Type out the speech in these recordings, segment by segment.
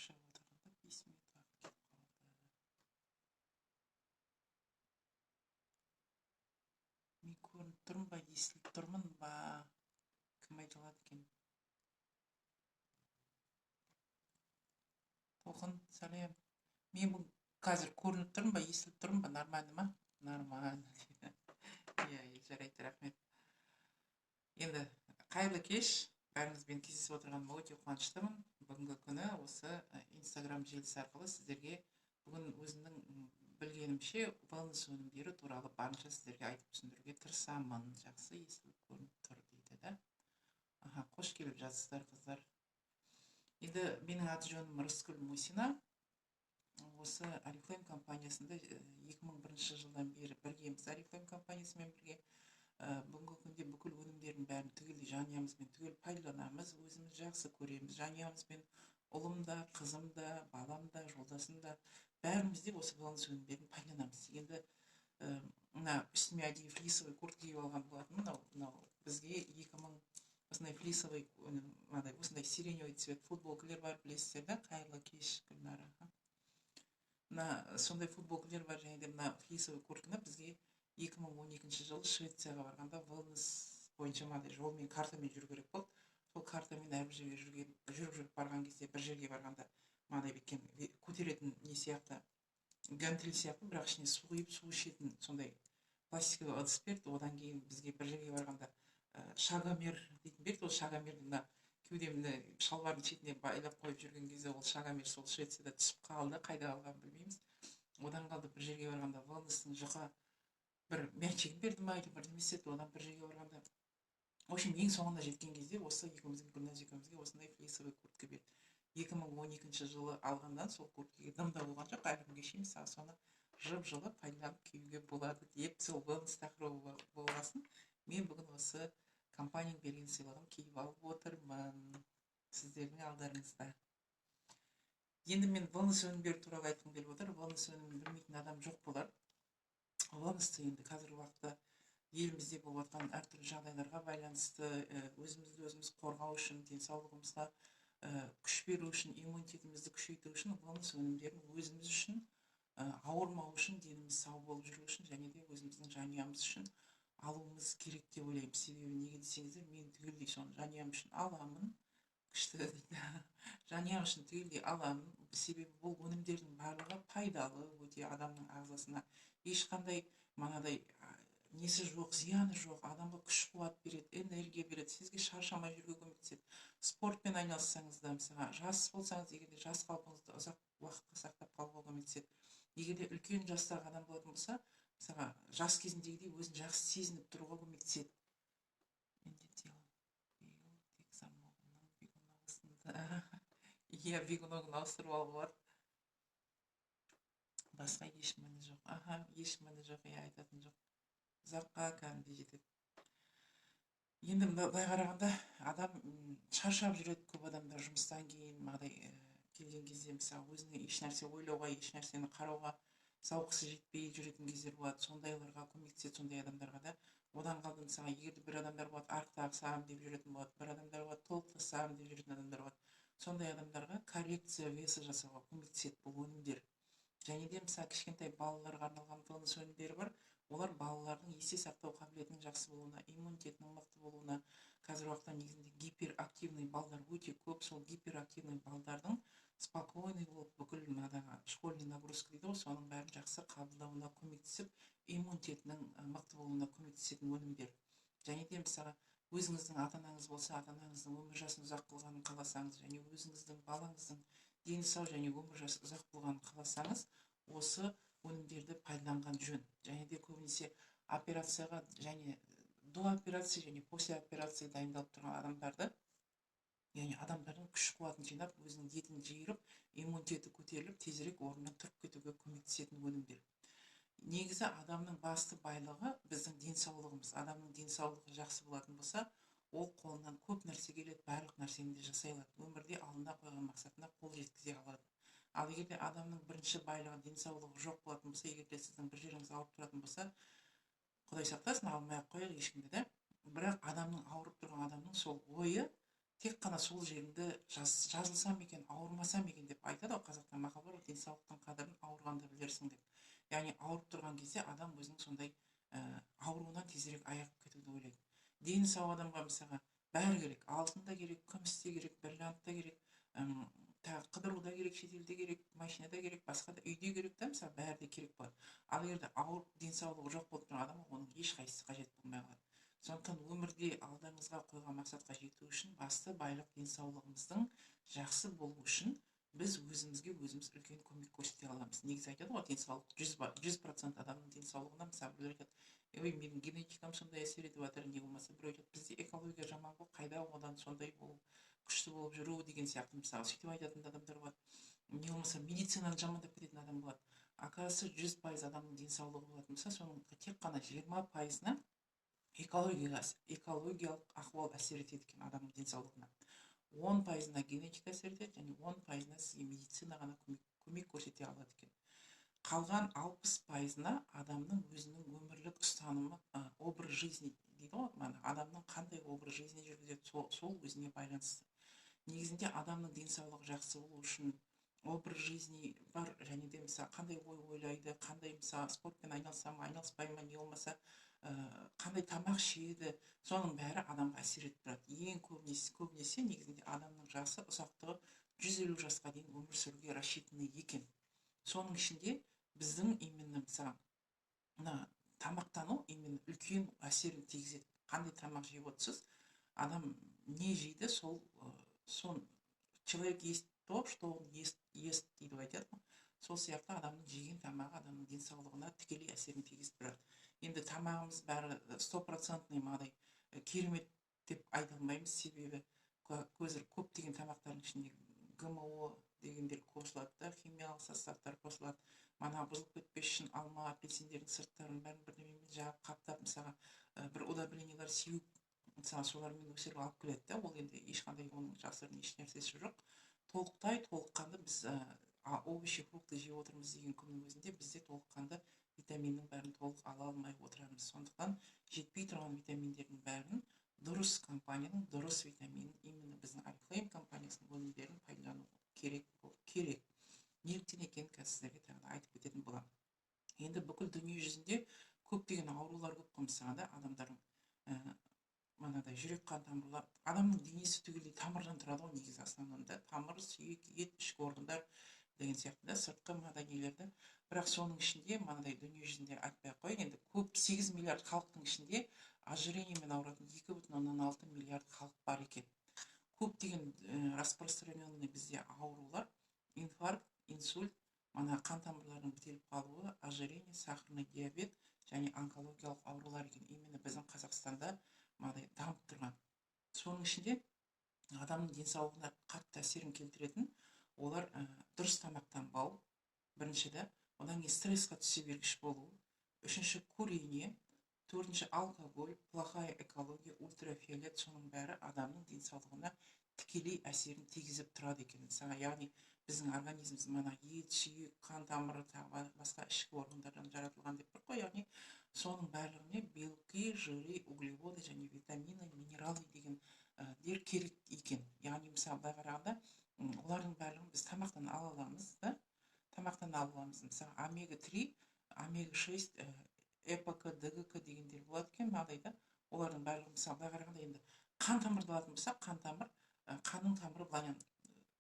шырпы шағып отырғанда есіме тағы келіп қалды. Мен көрініп тұрмын ба, естіліп тұрмын ба? Кім айта алады екен? Толқын, сәлем. Мен бұл қазір көрініп тұрмын ба, естіліп тұрмын ба? Нормально ма? Нормально дейді. Иә, жарайды, рахмет. Енді қайырлы кеш. Бәріңізбен кездесіп отырғаныма өте қуаныштымын. Бүгінгі күні осы Instagram желісі арқылы сіздерге бүгін өзімнің білгенімше wellness өнімдері туралы барынша сіздерге айтып түсіндіруге тырысамын. Жақсы естіліп көрініп тұр дейді да. Қош келіп жатсыздар, қыздар. Енді менің аты жөнім Рыскүл Мусина. Осы Oriflame компаниясында 2001 жылдан бері біргеміз. Oriflame компаниясымен бірге бүгінгі күнде бүкіл өнімдердің бәрін түгелдей жанұямызбен түгел пайдаланамыз. Өзіміз жақсы көреміз. Жанұямызбен ұлым да, қызым да, балам да, жолдасым да бәріміз де осы wellness өнімдерін пайдаланамыз. Енді мына үстіме әдейі флисовый куртка киіп алған болатынмын. Мынау бізге 2000 осындай флисовый, осындай сиреневый цвет футболкалар бар, білесіздер да. Қайырлы кеш, Гүлнара. Мына сондай футболкалар бар, және де мына флисовый куртканы бізге 2012 жылы Швецияға барғанда wellness бойынша мынандай жолмен, картамен жүру керек болды. Сол картамен әрбір жерге жүріп барған кезде, бір жерге барғанда мынандай бекем көтеретін не сияқты, гантель сияқты, бірақ ішіне су құйып су ішетін сондай пластиковый ыдыс берді. Одан кейін бізге бір жерге барғанда шагомер дейтін берді. Ол шагомерді мына кеудемді шалбардың шетіне байлап қойып жүрген кезде ол шагомер сол Швецияда түсіп қалды. Қайда қалғанын білмейміз. Одан қалды бір жерге барғанда wellnesстің жұқа бір мячигін берді ма, или бірдеме істеді. Одан бір жерге барғанда, в общем, ең соңында жеткен кезде осы екеумізге, Гүлназ екеумізге осындай флисовый куртка берді. 2012 жылы алғаннан сол курткаға дым да болған жоқ. Әлі күнге шейін соны жып-жылы пайдаланып киюге болады деп, сол wellness тақырыбы болғасын, мен бүгін осы компанияның берген сыйлығын киіп алып отырмын сіздердің алдарыңызда. Енді мен wellness өнімдері туралы айтқым келіп отыр. Wellness өнімін білмейтін адам жоқ болар. Wellnessті енді қазіргі уақытта елімізде болып жатқан әртүрлі жағдайларға байланысты өзімізді өзіміз қорғау үшін, денсаулығымызға күш беру үшін, иммунитетімізді күшейту үшін wellness өнімдерін өзіміз үшін, ауырмау үшін, деніміз сау болып жүру үшін, және де өзіміздің жанұямыз үшін алуымыз керек деп ойлаймын. Себебі неге десеңіздер, мен түгелдей соны жанұям үшін аламын. Күшті дейді. Жанұям үшін түгелдей аламын. Себебі бұл өнімдердің барлығы пайдалы, өте адамның ағзасына ешқандай манадай несі жоқ, зияны жоқ, адамға күш қуат береді, энергия береді, сізге шаршамай жүруге көмектеседі. Спортпен айналыссаңыз да, мысалы, жас болсаңыз, егер де жас қалпыңызды ұзақ уақытқа сақтап қалуға көмектеседі. Егер де үлкен жастағы адам болатын болса, мысалы, жас кезіндегідей өзін жақсы сезініп тұруға көмектеседі. Иә, бигуногын ауыстырып алуға болады. Басқа еш мәні жоқ. Еш мәні жоқ, иә, айтатын жоқ. Ұзаққа кәдімгідей жетеді. Енді былай қарағанда адам шаршап жүреді, көп адамдар жұмыстан кейін мынандай келген кезде мысалы өзіне еш нәрсе ойлауға, еш нәрсені қарауға зауқысы жетпей жүретін кездер болады. Сондайларға көмектеседі, сондай адамдарға да. Одан қалды мысалы, егер бір адамдар болады арықтағсам деп жүретін болады, бір адамдар болады толықтасам деп жүретін адамдар болады. Сондай адамдарға коррекция веса жасауға көмектеседі бұл өнімдер. Және де мысалы кішкентай балаларға арналған wellness өнімдері бар. Олар балалардың есте сақтау қабілетінің жақсы болуына, иммунитетінің мықты болуына, қазіргі уақытта негізінде гиперактивный балдар өте көп. Сол гиперактивный балдардың спокойный болып бүкіл мынадағы школьный нагрузка дейді ғой, соның бәрін жақсы қабылдауына көмектесіп, иммунитетінің мықты болуына көмектесетін өнімдер. Және де мысалы өзіңіздің ата-анаңыз болса, ата-анаңыздың өмір жасын ұзақ қылғанын қаласаңыз, және өзіңіздің балаңыздың дені сау және өмір жасы ұзақ болғанын қаласаңыз, осы өнімдерді пайдаланған жөн. Және де көбінесе операцияға және до операция және после операция дайындалып тұрған адамдарды, яғни адамдардың күш қуатын жинап, өзінің етін жиырып, иммунитеті көтеріліп, тезірек орнынан тұрып кетуге көмектесетін өнімдер. Негізі адамның басты байлығы біздің денсаулығымыз. Адамның денсаулығы жақсы болатын болса, ол қолынан көп нәрсе келеді, барлық нәрсені де жасай алады. Өмірде алдына қойған мақсатына қол жеткізе алады. Ал егер де адамның бірінші байлығы денсаулығы жоқ болатын болса, егер де сіздің бір жеріңіз ауырып тұратын болса, Құдай сақтасын, алмай ақ қояйық ешкімді да. Бірақ адамның ауырып тұрған адамның сол ойы тек қана сол жеріңді жазылсам екен, ауырмасам екен деп айтады ғой, қазақта мақал бар ғой, денсаулықтың қадірін ауырғанда білерсің деп. Яғни ауырып тұрған кезде адам өзінің сондай ауруынан тезірек айығып кетуді ойлайды. Дені сау адамға мысалға бәрі керек, алтын да керек, күміс те керек, бриллиант та керек, тағы қыдыру да керек, шетелде керек, машинада керек, басқа да үйде керек та, мысалы бәрі де керек болады. Ал егер ауырып денсаулығы жоқ болып тұрған адамға оның ешқайсысы қажет болмай қалады. Сондықтан өмірде алдыңызға қойған мақсатқа жету үшін басты байлық денсаулығымыздың жақсы болу үшін біз өзімізге өзіміз үлкен көмек көрсете аламыз. Негізі айтады ғой, денсаулық 100% адамның денсаулығына, мысалы біреу айтады, ой, менің генетикам сондай әсер етіп жатыр, не болмаса біреу айтады, бізде экология жаман ғой, қайда одан сондай болу, күшті болып жүру деген сияқты, мысалы сөйтіп айтатын адамдар болады. Не болмаса медицинаны жамандап кететін адам болады. Оказывается, 100% адамның денсаулығы болатын болса, соның тек қана 20%-ына экологиялық ахуал әсер етеді екен адамның денсаулығына. 10%-ына генетика әсер етеді, және 10%-ына сізге медицина ғана көмек көрсете алады екен. Қалған 60%-ына адамның өзінің өмірлік ұстанымы, образ жизни дейді ғой, адамның қандай образ жизни жүргізеді, сол өзіне байланысты. Негізінде адамның денсаулығы жақсы болу үшін образ жизни бар, және де мысалы қандай ой ойлайды, қандай мысалы спортпен айналыса ма, айналыспай ма, не болмаса қандай тамақ ішеді, соның бәрі адамға әсер етіп тұрады. Ең көбінесе негізінде адамның жасы ұзақтығы 150 жасқа дейін өмір сүруге рассчитаны екен. Соның ішінде біздің именно мысалы мына тамақтану именно үлкен әсерін тигізеді. Қандай тамақ жеп отырсыз, адам не жейді, человек есть то, что он ест дейді айтады ғой. Сол сияқты адамның жеген тамағы адамның денсаулығына тікелей әсерін тигізіп тұрады. Енді тамағымыз бәрі 100%-ный мынандай керемет деп айта алмаймыз, себебі көптеген тамақтардың ішінде ГМО дегендер қосылады да, химиялық составтар қосылады. Мана бұзылып кетпес үшін алма, апельсиндердің сырттарын бәрін бірдемемен жағып қаптап, мысалға бір удобрениялар сеуіп, мысалы солармен өсіріп алып келеді да, ол енді ешқандай оның жасырын еш нәрсесі жоқ. Толыққанды біз овощи, фрукты жеп отырмыз деген күннің өзінде бізде толыққанды витаминнің бәрін толық ала алмай отырамыз. Сондықтан жетпей тұрған витаминдердің бәрін дұрыс компанияның дұрыс витаминін, именно біздің Oriflame компаниясының өнімдерін пайдалану керек. Неліктен екенін қазір сіздерге тағы да айтып кететін боламын. Енді бүкіл дүние жүзінде көптеген аурулар көп қой, мысалы да, адамдардың манадай жүрек қан тамырлар, адамның денесі түгелдей тамырдан тұрады ғой, негізі основнында тамыр, сүйек, ет, ішкі органдар деген сияқты да, сыртқы мынадай нелерді. Бірақ соның ішінде мынадай дүние жүзінде айтпай ақ қояйын, енді көп 8 миллиард халықтың ішінде ожирениемен ауыратын 2,6 миллиард халық бар екен. Көптеген распространенный бізде аурулар, инфаркт, инсульт, мана қан тамырларының бітеліп қалуы, ожирение, сахарный диабет және онкологиялық аурулар екен. Именно біздің Қазақстанда мынадай дамып тұрған. Соның ішінде адамның денсаулығына қатты әсерін келтіретін олар дұрыс тамақтанбау, біріншіде, одан кейін стрессқа түсе бергіш болу, үшінші курение, төртінші алкоголь, плохая экология, ультрафиолет, соның бәрі адамның денсаулығына тікелей әсерін тигізіп тұрады екен. Яғни біздің организміміз мана ет, сүйек, қан тамыры, тағы басқа ішкі органдардан жаратылған деп тұр ғой. Яғни соның барлығына белки, жиры, углеводы және витамины, минералы дегендер керек екен. Яғни мысалы былай қарағанда олардың барлығын біз тамақтан ала аламыз да. Тамақтан ала аламыз. Мысалы омега-3, омега-6, ЭПК, ДГК дегендер болады екен, мынадайда. Олардың барлығы мысалы былай қарағанда енді қан тамырды алатын болсақ, қанның тамыры былай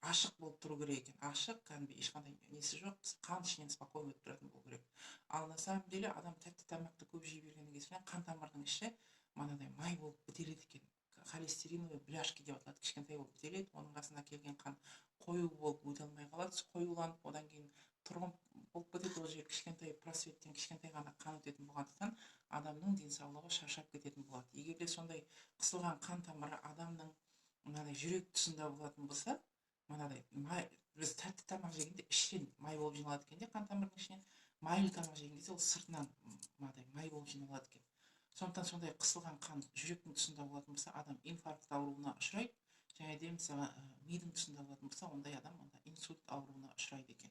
ашық болып тұру керек екен. Ашық, кәдімгі ешқандай несі жоқ, қан ішінен спокойно өтіп тұратын болу керек. Ал на самом деле адам тәтті тамақты көп жей бергеннен кейін қан тамырының іші мынадай май болып бітеледі екен. Холестериновые бляшки деп аталады, кішкентай болып бітеледі. Оның қасына келген қан қою болып өте алмай қалады, қоюланып, одан кейін тромб болып кетеді, ол жер кішкентай просветтен кішкентай ғана қан өтетін болғандықтан адамның денсаулығы шаршап кететін болады. Егер де сондай қысылған қан тамыры адамның мынадай жүрек тұсында болатын болса, мынадай біз тәтті тамақ жегенде іштен май болып жиналады екен де, қан тамырының ішінен. Майлы тамақ жеген кезде ол сыртынан мынадай май болып жиналады екен. Сондықтан сондай қысылған қан жүректің тұсында болатын болса, адам инфаркт ауруына ұшырайды. Және де мысалы мидың тұсында болатын болса, ондай адам инсульт ауруына ұшырайды екен.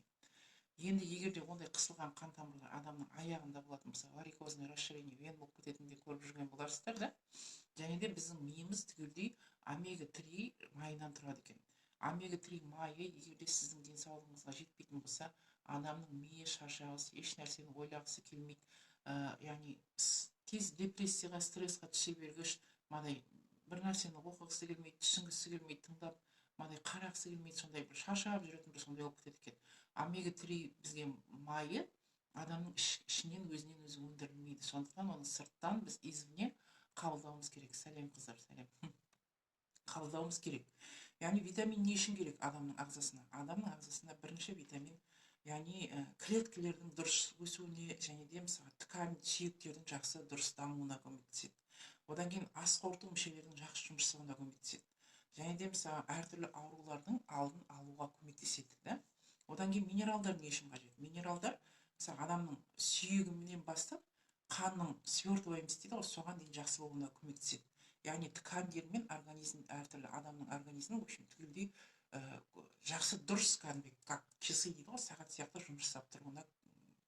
енді егерде ондай қысылған қан тамырлар адамның аяғында болатын болса, варикозный расширение вен болып кететіндей көріп жүрген боларсыздар да. Және де біздің миымыз түгелдей омега-3 майынан тұрады екен. Омега-3 майы егерде сіздің денсаулығыңызға жетпейтін болса, адамның миы шаршағысы, еш нәрсені ойлағысы келмейді. Яғни тез депрессияға, стрессқа түсе бергіш, мадай бір нәрсені оқығысы келмейді, түсінгісі келмейді, тыңдап, мадай қарағысы келмейді, сондай бір шаршап жүретін бір сондай болып кетеді екен. Омега-3 бізге майы адамның ішінен өзінен өзі өндірілмейді. Сондықтан оны сырттан біз извне қабылдауымыз керек. Сәлем қыздар, сәлем. Қабылдауымыз керек. Яғни витамин не үшін керек адамның ағзасына? Адамның ағзасына бірінші витамин, яғни клеткалардың дұрыс өсуіне және де мысалы ткань, сүйектердің жақсы дұрыс дамуына көмектеседі. Одан кейін ас қорыту мүшелерінің жақсы жұмыс жасауына көмектеседі. Және де мысалы әртүрлі аурулардың алдын алуға көмектеседі, да? Одан кейін минералдар не үшін қажет? Минералдар мысалы адамның сүйегінен бастап қанның свертываемость дейді ғой, соған дейін жақсы болуына көмектеседі. Яғни ткандер мен организм, әртүрлі адамның организмі в общем түгелдей жақсы дұрыс кәдімгі как часы дейді ғой, сағат сияқты жұмыс жасап тұруына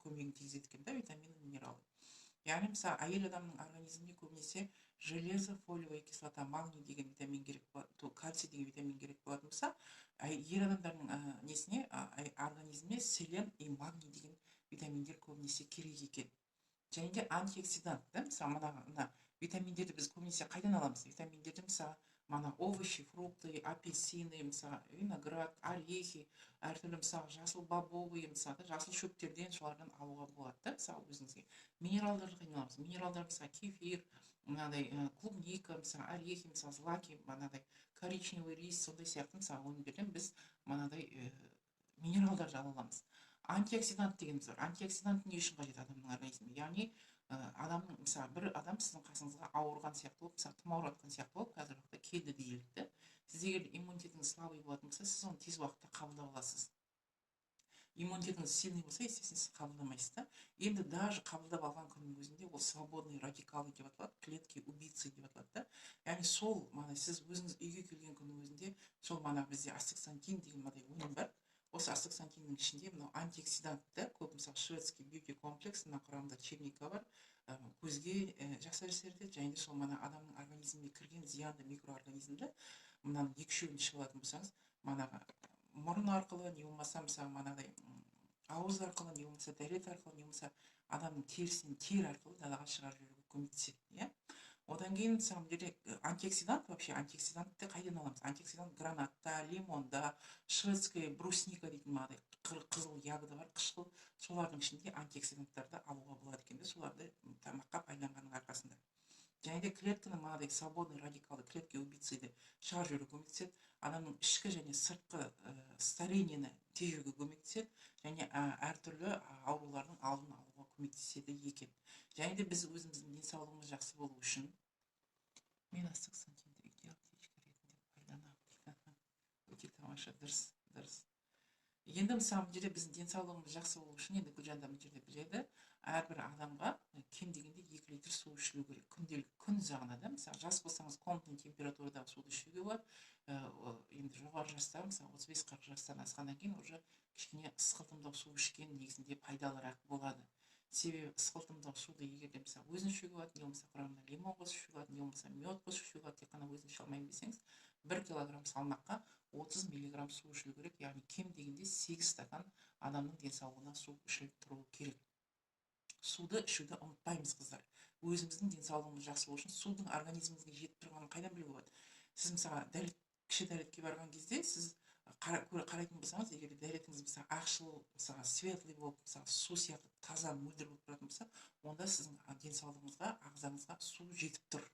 көмегін тигізеді екен, да, витамин, минералы. Яғни мысалы әйел адамның организміне көбінесе железо, фолиевая кислота, магний деген витамин керек болады, кальций деген витамин керек болатын болса, ер адамдардың несіне организміне селен и магний деген витаминдер көбінесе керек екен. Және де антиоксидант, да, мысалы мына витаминдерді біз көбінесе қайдан аламыз? Витаминдерді мысалы мана овощи, фрукты, апельсины, мысалы виноград, орехи, әртүрлі мысалы жасыл бобовый, мысалы жасыл шөптерден солардан алуға болады, да, мысалы өзіңізге. Минералдарды қайдан аламыз? Минералдар мысалы кефир, мынадай клубника, мысалы орехи, мысалы злаки, мынадай коричневый рис, сондай сияқты мысалы өнімдерден біз мынадай минералдарды ала аламыз. Антиоксидант дегеніміз бар. Антиоксидант не үшін қажет адамның организміне? Яғни адамның мысалы бір адам сіздің қасыңызға ауырған сияқты болып, мысалы тұмауратқан сияқты болып, қазіргі уақытта келді дейік, да? Сіз егер иммунитетіңіз слабый болатын болса, сіз оны тез уақытта қабылдап аласыз. Иммунитетіңіз сильный болса, естественно, сіз қабылдамайсыз, да? Енді даже қабылдап алған күннің өзінде ол свободный радикалы деп аталады, клетки убийцы деп аталады, да? Яғни сол сіз өзіңіз үйге келген күннің өзінде сол бізде астаксантин деген өнім бар. Осы астаксантиннің ішінде мынау антиоксидант, да, көп мысалы шведский бьюти комплекс, мына құрамында черника бар, көзге жақсы әсер етеді, және де сол адамның организміне кірген зиянды микроорганизмді мынаның екі-үшеуін ішіп алатын болсаңыз, мұрын арқылы, не болмаса мысалы мынадай ауыз арқылы, не болмаса дәрет арқылы, не болмаса адамның терісінен тер арқылы далаға шығарып жіберуге көмектеседі, иә. Одан кейін самом деле антиоксидант, вообще антиоксидантты қайдан аламыз? Антиоксидант гранатта, лимонда, шведская брусника дейтін мынадай қызыл ягода бар, қышқыл, солардың ішінде антиоксиданттарды алуға болады екен, соларды тамаққа пайдаланғанның арқасында. Және де клетканың мынадай свободный радикалды клетки убийцыды шығарып жіберуге көмектеседі, адамның ішкі және сыртқы старениені тежеуге көмектеседі, және әртүрлі аурулардың алдын алуға көмектеседі екен. Және де біз өзіміздің денсаулығымыз жақсы болу үшін мен астаксантинді аптечка ретінде пайдаланамын. Өте тамаша, дұрыс. Енді мысалы жерде біздің денсаулығымыз жақсы болу үшін, енді Гүлжанда бұл жерде біледі, әрбір адамға кем дегенде 2 литр су ішілу керек. Күнделік, күн ұзағына, да, мысалы жас болсаңыз комнатный температурадағы суды ішуге болады. Енді жоғары жаста, мысалы 35-40 жастан асқаннан кейін уже кішкене ысқылтымдау су ішкен негізінде пайдалырақ болады. Себебі ысқылтымдау суды егерде мысалы өзін ішуге болады, не болмаса құрамына лимон қосып ішуге болады, не болмаса мед қосып ішуге болады, тек қана өзін іше алмаймын десеңіз, 1 килограмм салмаққа 30 миллиграмм су ішілу керек, яғни кем дегенде 8 стакан адамның денсаулығына су ішіліп тұруы керек. Суды ішуді ұмытпаймыз, қыздар. Өзіміздің денсаулығымыз жақсы болу үшін судың организмімізге жетіп тұрғанын қайдан білуге болады? Сіз мысалы кіші дәретке барған кезде сіз қарайтын болсаңыз, егер дәретіңіз мысалы ақшыл, мысалы светлый болып, мысалы су сияқты таза мөлдір болып тұратын болса, онда сіздің денсаулығыңызға, ағзаңызға су жетіп тұр.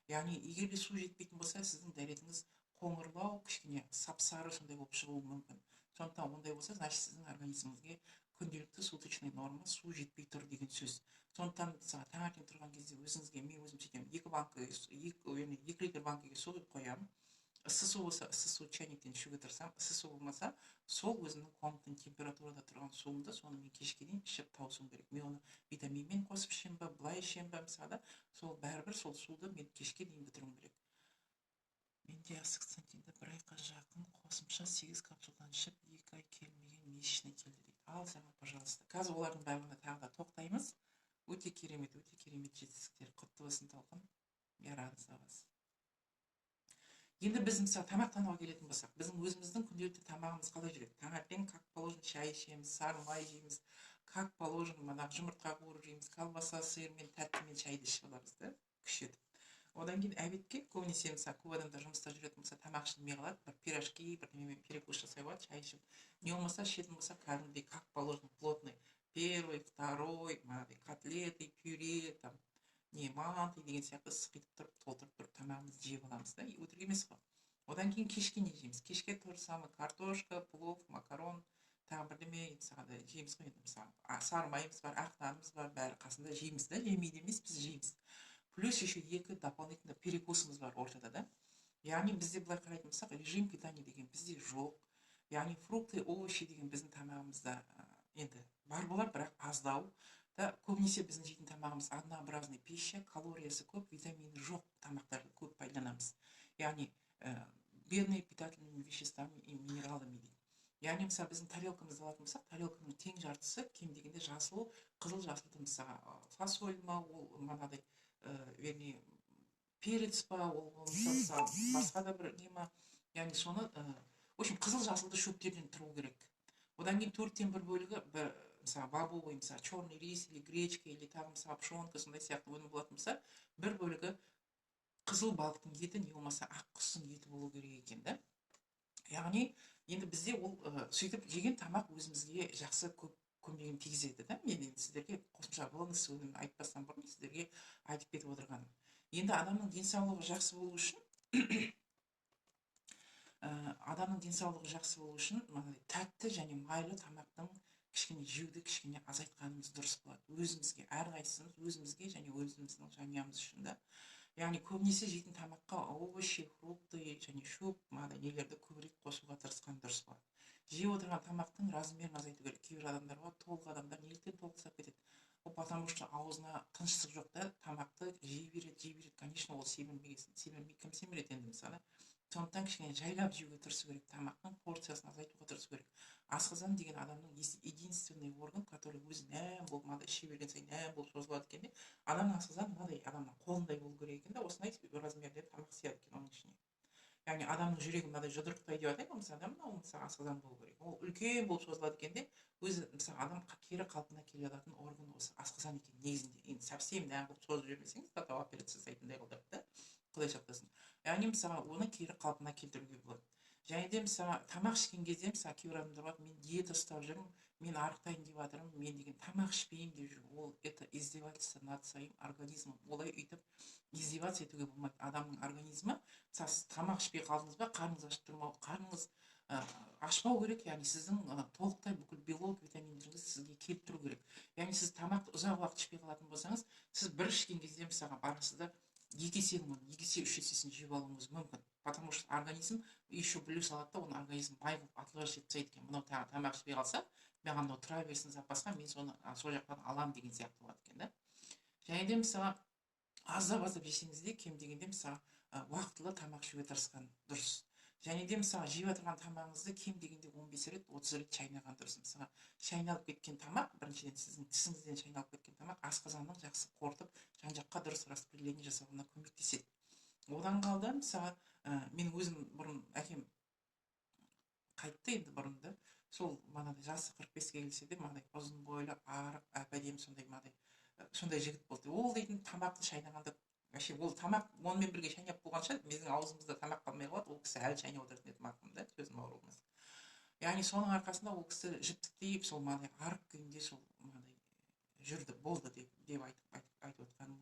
Яғни егер де су жетпейтін болса, сіздің дәретіңіз қоңырлау, кішкене сап-сары сондай болып шығуы мүмкін. Сондықтан ондай болса, значит сіздің организміңізге күнделікті суточный норма су жетпей тұр деген сөз. Сондықтан таңертең тұрған кезде өзіңізге, мен өзім сөйтемін, 2 литр банкіге су құйып қоямын. Ыссы су болса, ыссы су чайниктен ішуге тырысамын. Ыссы су болмаса, сол өзімнің комнатный температурада тұрған суымды, соны мен кешке дейін ішіп тауысуым керек. Мен оны витаминмен қосып ішемін ба, былай ішемін ба, мысалы, сол бәрібір сол суды мен кешке дейін бітіруім керек. Менде астаксантинді 1 айға жақын қосымша 8 капсулдан ішіп, 2 ай келмеген месячный келді дейді. Ал саған, пожалуйста. Қазір олардың барлығына тағы да тоқтаймыз. Өте керемет жетістіктер. Құтты болсын, Толқын. Я рада за вас. Енді біз мысалы тамақтануға келетін болсақ, біздің өзіміздің күнделікті тамағымыз қалай жүреді? Таңертең как положено шай ішеміз, сары май жейміз, как положено мына жұмыртқа қуырып жейміз, колбаса, сырмен, тәттімен шайды ішіп аламыз да, күш етіп. Одан кейін обедке көбінесе мысалы көп адамдар жұмыста жүретін болса тамақ ішілмей қалады, бір пирожки бірдемемен перекус жасай қояды, шай ішіп. Не болмаса ішетін болса кәдімгідей как положено плотный первый, второй, мынандай котлеты, пюре, там не манты деген сияқты сықитып тұрып толтырып тұрып тамағымызды жеп аламыз да, өтірік емес қой. Одан кейін кешке не жейміз? Кешке то же самое картошка, плов, макарон, тағы бірдеме сағада жейміз ғой енді мысалы сары майымыз бар, ақ нанымыз бар, бәрі қасында жейміз да, жемейді емес, біз жейміз. Плюс еще екі дополнительно перекусымыз бар ортада да. Яғни бізде былай қарайтын болсақ, режим питания деген бізде жоқ. Яғни фрукты, овощи деген біздің тамағымызда енді бар болар, бірақ аздау. Да, көбінесе біздің жейтін тамағымыз однообразный пища, калориясы көп, витамины жоқ тамақтарды көп пайдаланамыз. Яғни бедные питательными веществами и минералами дейді. Яғни мысалы біздің тарелкамызды алатын болсақ, тарелканың тең жартысы кем дегенде жасыл, қызыл жасылды мысалы фасоль ма, ол мынадай вернее перец па, ол болмаса басқа да бір не ма, яғни соны в общем қызыл жасылды шөптерден тұру керек. Одан кейін төрттен бір бөлігі мысалы бобовый, мысалы черный рис или гречка или тағы мысалы пшенка сондай сияқты өнім болатын болса, бір бөлігі қызыл балықтың еті не болмаса ақ құстың еті болу керек екен да. Яғни енді бізде ол сөйтіп жеген тамақ өзімізге жақсы көмегін тигізеді да. Мен енді сіздерге қосымша бонус өнімін айтпастан бұрын сіздерге айтып кетіп отырғаным. Енді адамның денсаулығы жақсы болу үшін тәтті және майлы тамақтың кішкене жеуді кішкене азайтқанымыз дұрыс болады. Өзімізге, әрқайсымыз өзімізге және өзіміздің жанұямыз үшін да. Яғни көбінесе жейтін тамаққа овощи, фрукты және шөп нелерді көбірек қосуға тырысқан дұрыс болады. Жеп отырған тамақтың размерін азайту керек. Кейбір адамдар бар, толық адамдар неліктен толықсап кетеді? Ол потому что аузына тыныштық жоқ та, тамақты жей береді, конечно, ол себілмей кім семіреді енді мысалы. Сондықтан кішкене жайлап жеуге тырысу керек, тамақтың порциясын азайтуға тырысу керек. Асқазан деген адамның единственный орган, который өзі нәм болып, іше берген сайын нәм болып созылады екен де, адамның асқазаны мынадай адамның қолындай болу керек екен да, осындай размерде тамақ сияды екен оның ішіне. Яғни адамның жүрегі мынадай жұдырықтай деп атайды ғой, мысалы мынау мысалы асқазан болу керек. Ол үлкен болып созылады екен де, өзі мысалы адам кері қалпына келе алатын орган осы асқазан екен негізінде. Енді совсем нәм болып созып жібермесеңіз, татау операция жасайтындай қылдырып да, Құдай сақтасын. Яғни мысалы оны кері қалпына келтіруге болады. Және де мысалы тамақ ішкен кезде мысалы кейбір адамдар бар, мен диета ұстап жүрмін, мен арықтайын деп жатырмын, мен деген тамақ ішпеймін деп жүр. Ол это издевательство над своим организмом. Олай өйтіп издеваться етуге болмайды. Адамның организмі, мысалы сіз тамақ ішпей қалдыңыз ба, қарныңыз ашып тұрмау, қарныңыз ашпау керек, яғни сіздің толықтай бүкіл белок, витаминдеріңіз сізге келіп тұру керек. Яғни сіз тамақты ұзақ уақыт ішпей қалатын болсаңыз, сіз бір ішкен кезде мысалға арасында екі есе үш есесін жеп алуыңыз мүмкін. Потому что организм еще білу салады да, оның организм бай болып атылар жетсейді екен. Мынау тамақ ішпей қалса, маған мынау тұра берсін запасқа, мен соны сол жақтан алам деген сияқты болады екен да. Және де мысалы аздап жесеңіз де кем дегенде мысалы уақытылы тамақ жеуге тырысқан дұрыс. Және де мысалы жеп отырған тамағыңызды кем дегенде 15 рет 30 рет шайнаған дұрыс. Мысалы шайналып кеткен тамақ, біріншіден сіздің тісіңізден шайналып кеткен тамақ асқазанның жақсы қорытып жан жаққа дұрыс распределение жасауына көмектеседі. Одан қалды мысалы мен өзім бұрын әкем қайтты енді бұрын да, сол мынадай жасы 45-ке келсе де мынадай ұзын бойлы арық әп-әдемі сондай жігіт болды. Ол дейтін тамақты шайнағанда вообще ол тамақ онымен бірге шайнап болғанша біздің аузымызда тамақ қалмай қалады, ол кісі әлі шайнап отыратын еді марқұм да, сөзім ауыр болмаса. Яғни соның арқасында ол кісі жіптіктейіп сол мынадай арық күйінде сол мынадай жүрді, болды деп айтып отқаным.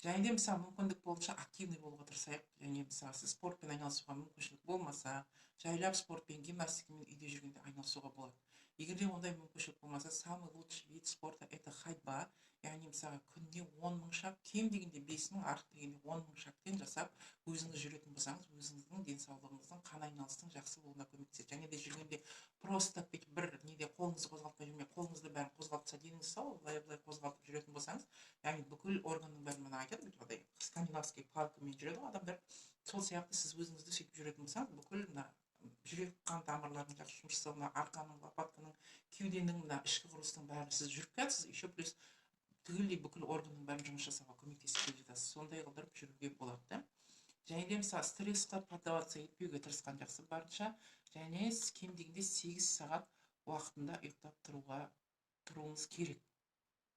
Және де мысалы мүмкіндік болынша активный болуға тырысайық. Және мысалы сіз спортпен айналысуға мүмкіншілік болмаса, жайлап спортпен, гимнастикамен үйде жүргенде айналысуға болады. Егер де ондай мүмкіншілік болмаса, самый лучший вид спорта это ходьба. Яғни мысалы күніне 10 мың шақ, кем дегенде 5 мың, артық дегенде 10 мың шақпен жасап, өзіңіз жүретін болсаңыз, өзіңіздің денсаулығыңыздың, қан айналыстың жақсы болуына көмектеседі. Және де жүргенде просто бір неде қолыңызды қозғалтпай жүрмей, қолыңызды бәрін қозғалтса деніңіз сау, былай қозғалтып жүретін болсаңыз, яғни бүкіл органның бәрін мына айтады, скандинавский палкамен жүреді ғой адамдар. Сол сияқты сіз өзіңізді сөйтіп жүретін болсаңыз, бүкіл мына жүрек қан тамырларының жақсы жұмыс жасауына, арқаның, лопатканың, кеуденің мына ішкі құрылыстың бәрі сіз жүріп келатсыз, еще плюс түгелдей бүкіл органның бәрін жұмыс жасауға көмектесіп келе жатасыз. Сондай қылдырып жүруге болады да. Және де мысалы стрессқа поддаваться етпеуге тырысқан жақсы барынша. Және кем дегенде 8 сағат уақытында ұйықтап тұруыңыз керек.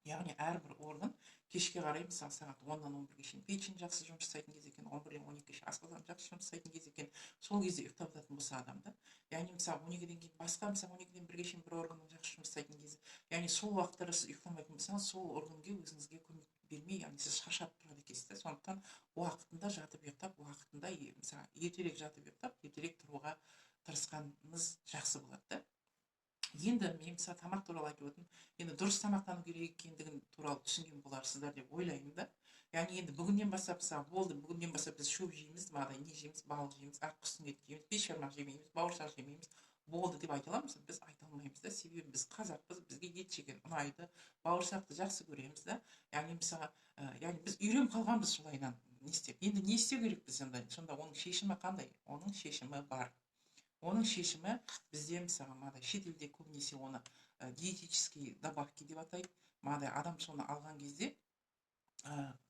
Яғни әрбір орган кешке қарай мысалы сағат 10-нан 11-ге шейін печень жақсы жұмыс жасайтын кез екен, 11-ден 12-ге шейін асқазан жақсы жұмыс жасайтын кез екен. Сол кезде ұйықтап жататын болса адамда, яғни мысалы 12-ден кейін басқа, мысалы 12-ден 1-ге шейін бір органның жақсы жұмыс жасайтын кезі, яғни сол уақыттарда сіз ұйықтамайтын болсаңыз, сол органге өзіңізге көмек бермей, яғни сіз шаршап тұрады екенсіз. Сондықтан уақытында жатып ұйықтап, уақытында мысалы ертерек жатып ұйықтап, ертерек тұруға тырысқаныңыз жақсы болады да. Енді мен мысалы тамақ туралы айтып отырмын. Енді дұрыс тамақтану керек екендігін туралы түсінген боларсыздар деп ойлаймын да. Яғни енді бүгіннен бастап мысалы болды, бүгіннен бастап біз шөп жейміз, мынадай не жейміз, балық жейміз, ақ құстың етін жейміз, бешбармақ жемейміз, бауырсақ жемейміз, болды деп айта аламыз. Біз айта алмаймыз да. Себебі біз қазақпыз, бізге ет жеген ұнайды, бауырсақты жақсы көреміз да. Яғни мысалы, яғни біз үйреніп қалғанбыз солайынан не істеп. Енді не істеу керекпіз сонда оның шешімі қандай? Оның шешімі бар. Оның шешімі бізде мысалы мынадай шетелде көбінесе оны диетические добавки деп атайды. Мынадай адам соны алған кезде,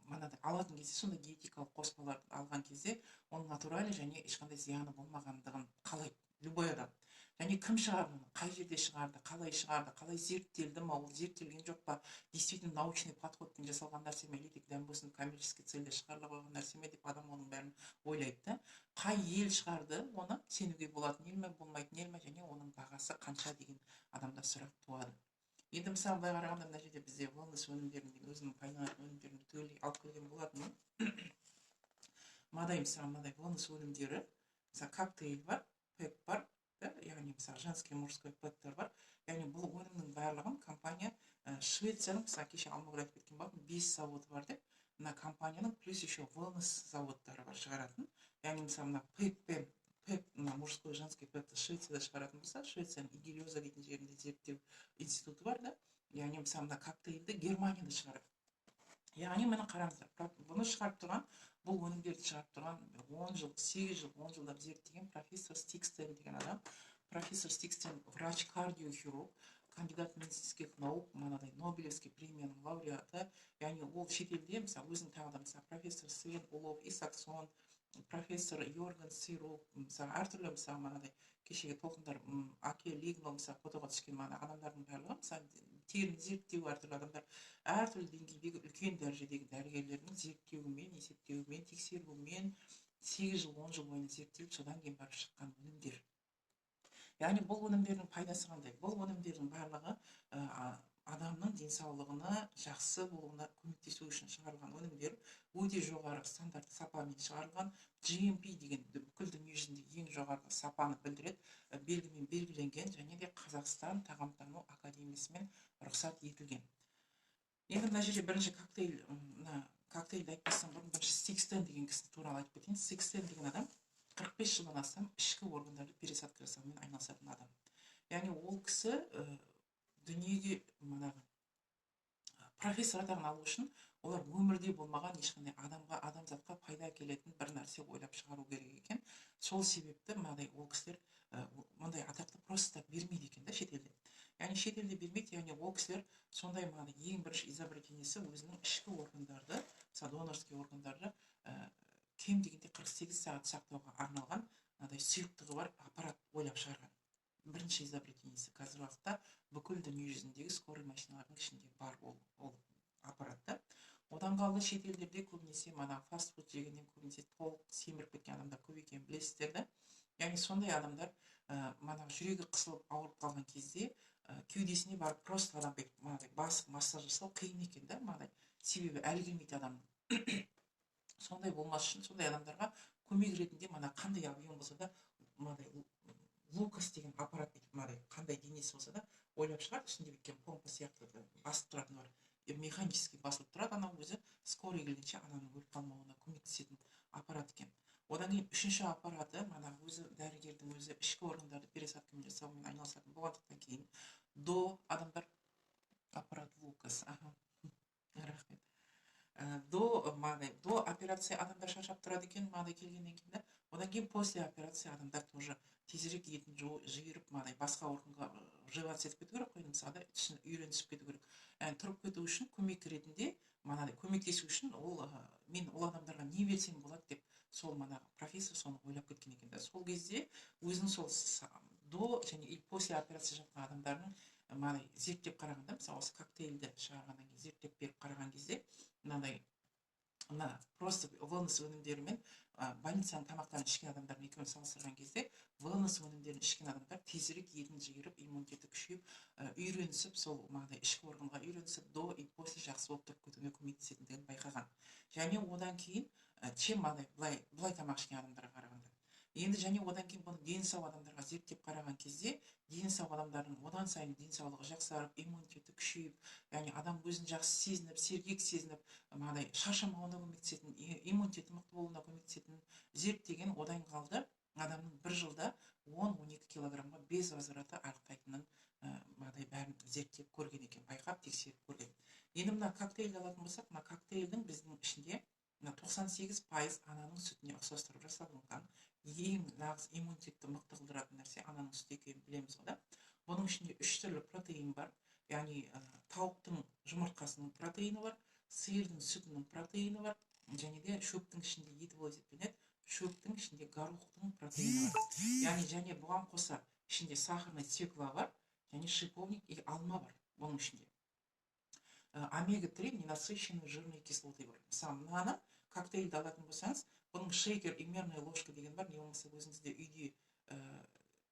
мынадай алатын кезде, сондай диетикалық қоспаларды алған кезде оның натураль және ешқандай зияны болмағандығын қалайды любой адам. Және кім шығарды, қай жерде шығарды, қалай зерттелді ма, ол зерттелген жоқ па, действительно научный подходпен жасалған нәрсе ме, или тек дәм болсын коммерческий цельде шығарылып қойған нәрсе ме деп адам оның бәрін ойлайды да. Қай ел шығарды, оны сенуге болатын ел ме, болмайтын ел ме, және оның бағасы қанша деген адамда сұрақ туады. Енді мысалы былай қарағанда мына жерде бізде wellness өнімдерін, өзімнің пайдаланатын өнімдерімді түгелдей алып келген болатынмын. Мынадай мысалы мынадай wellness өнімдері, мысалы коктейль бар, пэк бар, яғни мысалы женский мужской пэктер бар. Яғни бұл өнімнің барлығын компания Швецияның, мысалы кеше Алмагүл айтып кеткен болатын, 5 заводы бар деп. Мына компанияның плюс еще wellness заводтары бар шығаратын. Яғни мысалы мына пэк, мына мужской женский пэкті Швецияда шығаратын болса, Швецияның Игелиоза дейтін жерінде зерттеу институты бар да. Яғни мысалы мына коктейльді Германияда шығарады. Яғни мені қараңыздар, бұны шығарып тұрған, бұл өнімдерді шығарып тұрған 10 жыл, 8 жыл, 10 жылдап зерттеген профессор Стикстен деген адам. Профессор Стикстен врач-кардиохирург, кандидат медицинских наук, мынадай Нобелевский премияның лауреаты. Яғни ол шетелде, мысалы өзінің тағы да мысалы профессор Свен Улов, Исаксон, профессор Йорген Сируп, мысалы әртүрлі мысалы мынадай кешегі толқындар Аке Лигно мысалы фотоға түскен адамдардың барлығы, мысалы терін зерттеу әртүрлі адамдар, әртүрлі деңгейдегі үлкен дәрежедегі дәрігерлердің зерттеуімен, есептеуімен, тексеруімен 8 жыл, 10 жыл бойына зерттеліп, содан кейін барып шыққан өнімдер. Яғни бұл өнімдердің пайдасы қандай? Бұл өнімдердің барлығы адамның денсаулығына жақсы болуына көмектесу үшін шығарылған өнімдер, өте жоғары стандарт сапамен шығарылған. GMP деген бүкіл дүние жүзінде ең жоғары сапаны білдіреді, белгімен белгіленген, және де Қазақстан тағамтану академиясымен рұқсат етілген. Енді мына жерде бірінші коктейльді айтпастан бұрын бірінші Стикстен деген кісі туралы айтып кетейін. Стикстен деген адам 45 жылдан астам ішкі органдарды пересадка жасаумен айналысатын адам. Яғни ол кісі дүниеге профессор атағын алу үшін олар өмірде болмаған ешқандай адамзатқа пайда келетін бір нәрсе ойлап шығару керек екен. Сол себепті мынадай ол кісілер мындай атақты просто так бермейді екен да шетелде. Яғни шетелде бермейді, яғни ол кісілер сондай мынадай ең бірінші изобретениесі өзінің ішкі органдарды, мысалы донорский органдарды кем дегенде 48 сағат сақтауға арналған мынадай сұйықтығы бар аппарат ойлап шығарған. Бірінші изобретениесі қазір уақытта бүкіл дүние жүзіндегі скорый машиналардың ішінде бар ол аппаратта. Одан қалды шетелдерде көбінесе фастфуд жегеннен көбінесе толық семіріп кеткен адамдар көп екенін білесіздер да. Яғни сондай адамдар жүрегі қысылып ауырып қалған кезде кеудесіне барып просто адам басып массаж жасау қиын екен да, себебі әлі келмейді адамның. Сондай болмас үшін сондай адамдарға көмек ретінде қандай объем болса да Лукас деген аппарат қандай денесі болса да ойлап шығарды, үстінде біткен помпа сияқты басып тұратын бар. Механически басылып тұрады, анау өзі скорый келгенше адамның өліп қалмауына көмектесетін аппарат екен. Одан кейін үшінші аппараты өзі дәрігердің өзі ішкі органдарды пересадкамен жасаумен айналысатын болғандықтан кейін до адамдар аппарат Лукас. Рахмет. До операция адамдар шаршап тұрады екен, келгеннен кейін одан кейін после операция адамдар тоже тезірек етін жиырып мынандай басқа органға живоция етіп кету керек қой, мысалы да ішін үйренісіп кету керек. Тұрып кету үшін көмек ретінде мынандай көмектесу үшін мен ол адамдарға не берсем болады деп сол манағы профессор соны ойлап кеткен екен да. Сол кезде өзінің сол до және и после операция жатқан адамдардың мынандай зерттеп қарағанда, мысалы осы коктейльді шығарғаннан кейін зерттеп беріп қараған кезде мынандай мына просто wellness өнімдері мен больницаның тамақтарын ішкен адамдардың екеуін салыстырған кезде wellness өнімдерін ішкен адамдар тезірек етін жиырып, иммунитеті күшейіп, үйренісіп, сол мынандай ішкі органға үйренісіп, до и после жақсы болып тұрып кетуіне көмектесетіндігін байқаған. Және одан кейін чем мынандай былай тамақ ішкен адамдарға қарағанда. Енді және одан кейін бұны дені сау адамдарға зерттеп қараған кезде дені сау адамдардың одан сайын денсаулығы жақсарып, иммунитеті күшейіп, яғни адам өзін жақсы сезініп, сергек сезініп, мынандай шаршамауына көмектесетін, иммунитеті мықты болуына көмектесетін зерттеген. Одан қалды адамның бір жылда 10-12 килограммға без возврата арықтайтынын мынандай бәрін зерттеп көрген екен, байқап тексеріп көрген. Енді мына коктейльді алатын болсақ, мына коктейльдің біздің ішінде 98% ананың сүтіне ұқсастырып жасалынған, ең нағыз иммунитетті мықты қылдыратын нәрсе ананың сүті екенін білеміз ғой да. Бұның ішінде 3 түрлі протеин бар. Яғни тауықтың жұмыртқасының протеині бар, сиырдың сүтінің протеині бар, және де шөптің ішінде еті болып есептелінеді, шөптің ішінде горохтың протеині бар. Яғни және бұған қоса ішінде сахарный свекла бар, және шиповник и алма бар бұның ішінде. Омега-3 ненасыщенные жирные кислоты бар. Мысалы мынаны коктейльді алатын болсаңыз, бұның шейкер и мерная ложка деген бар. Не болмаса өзіңізде үйде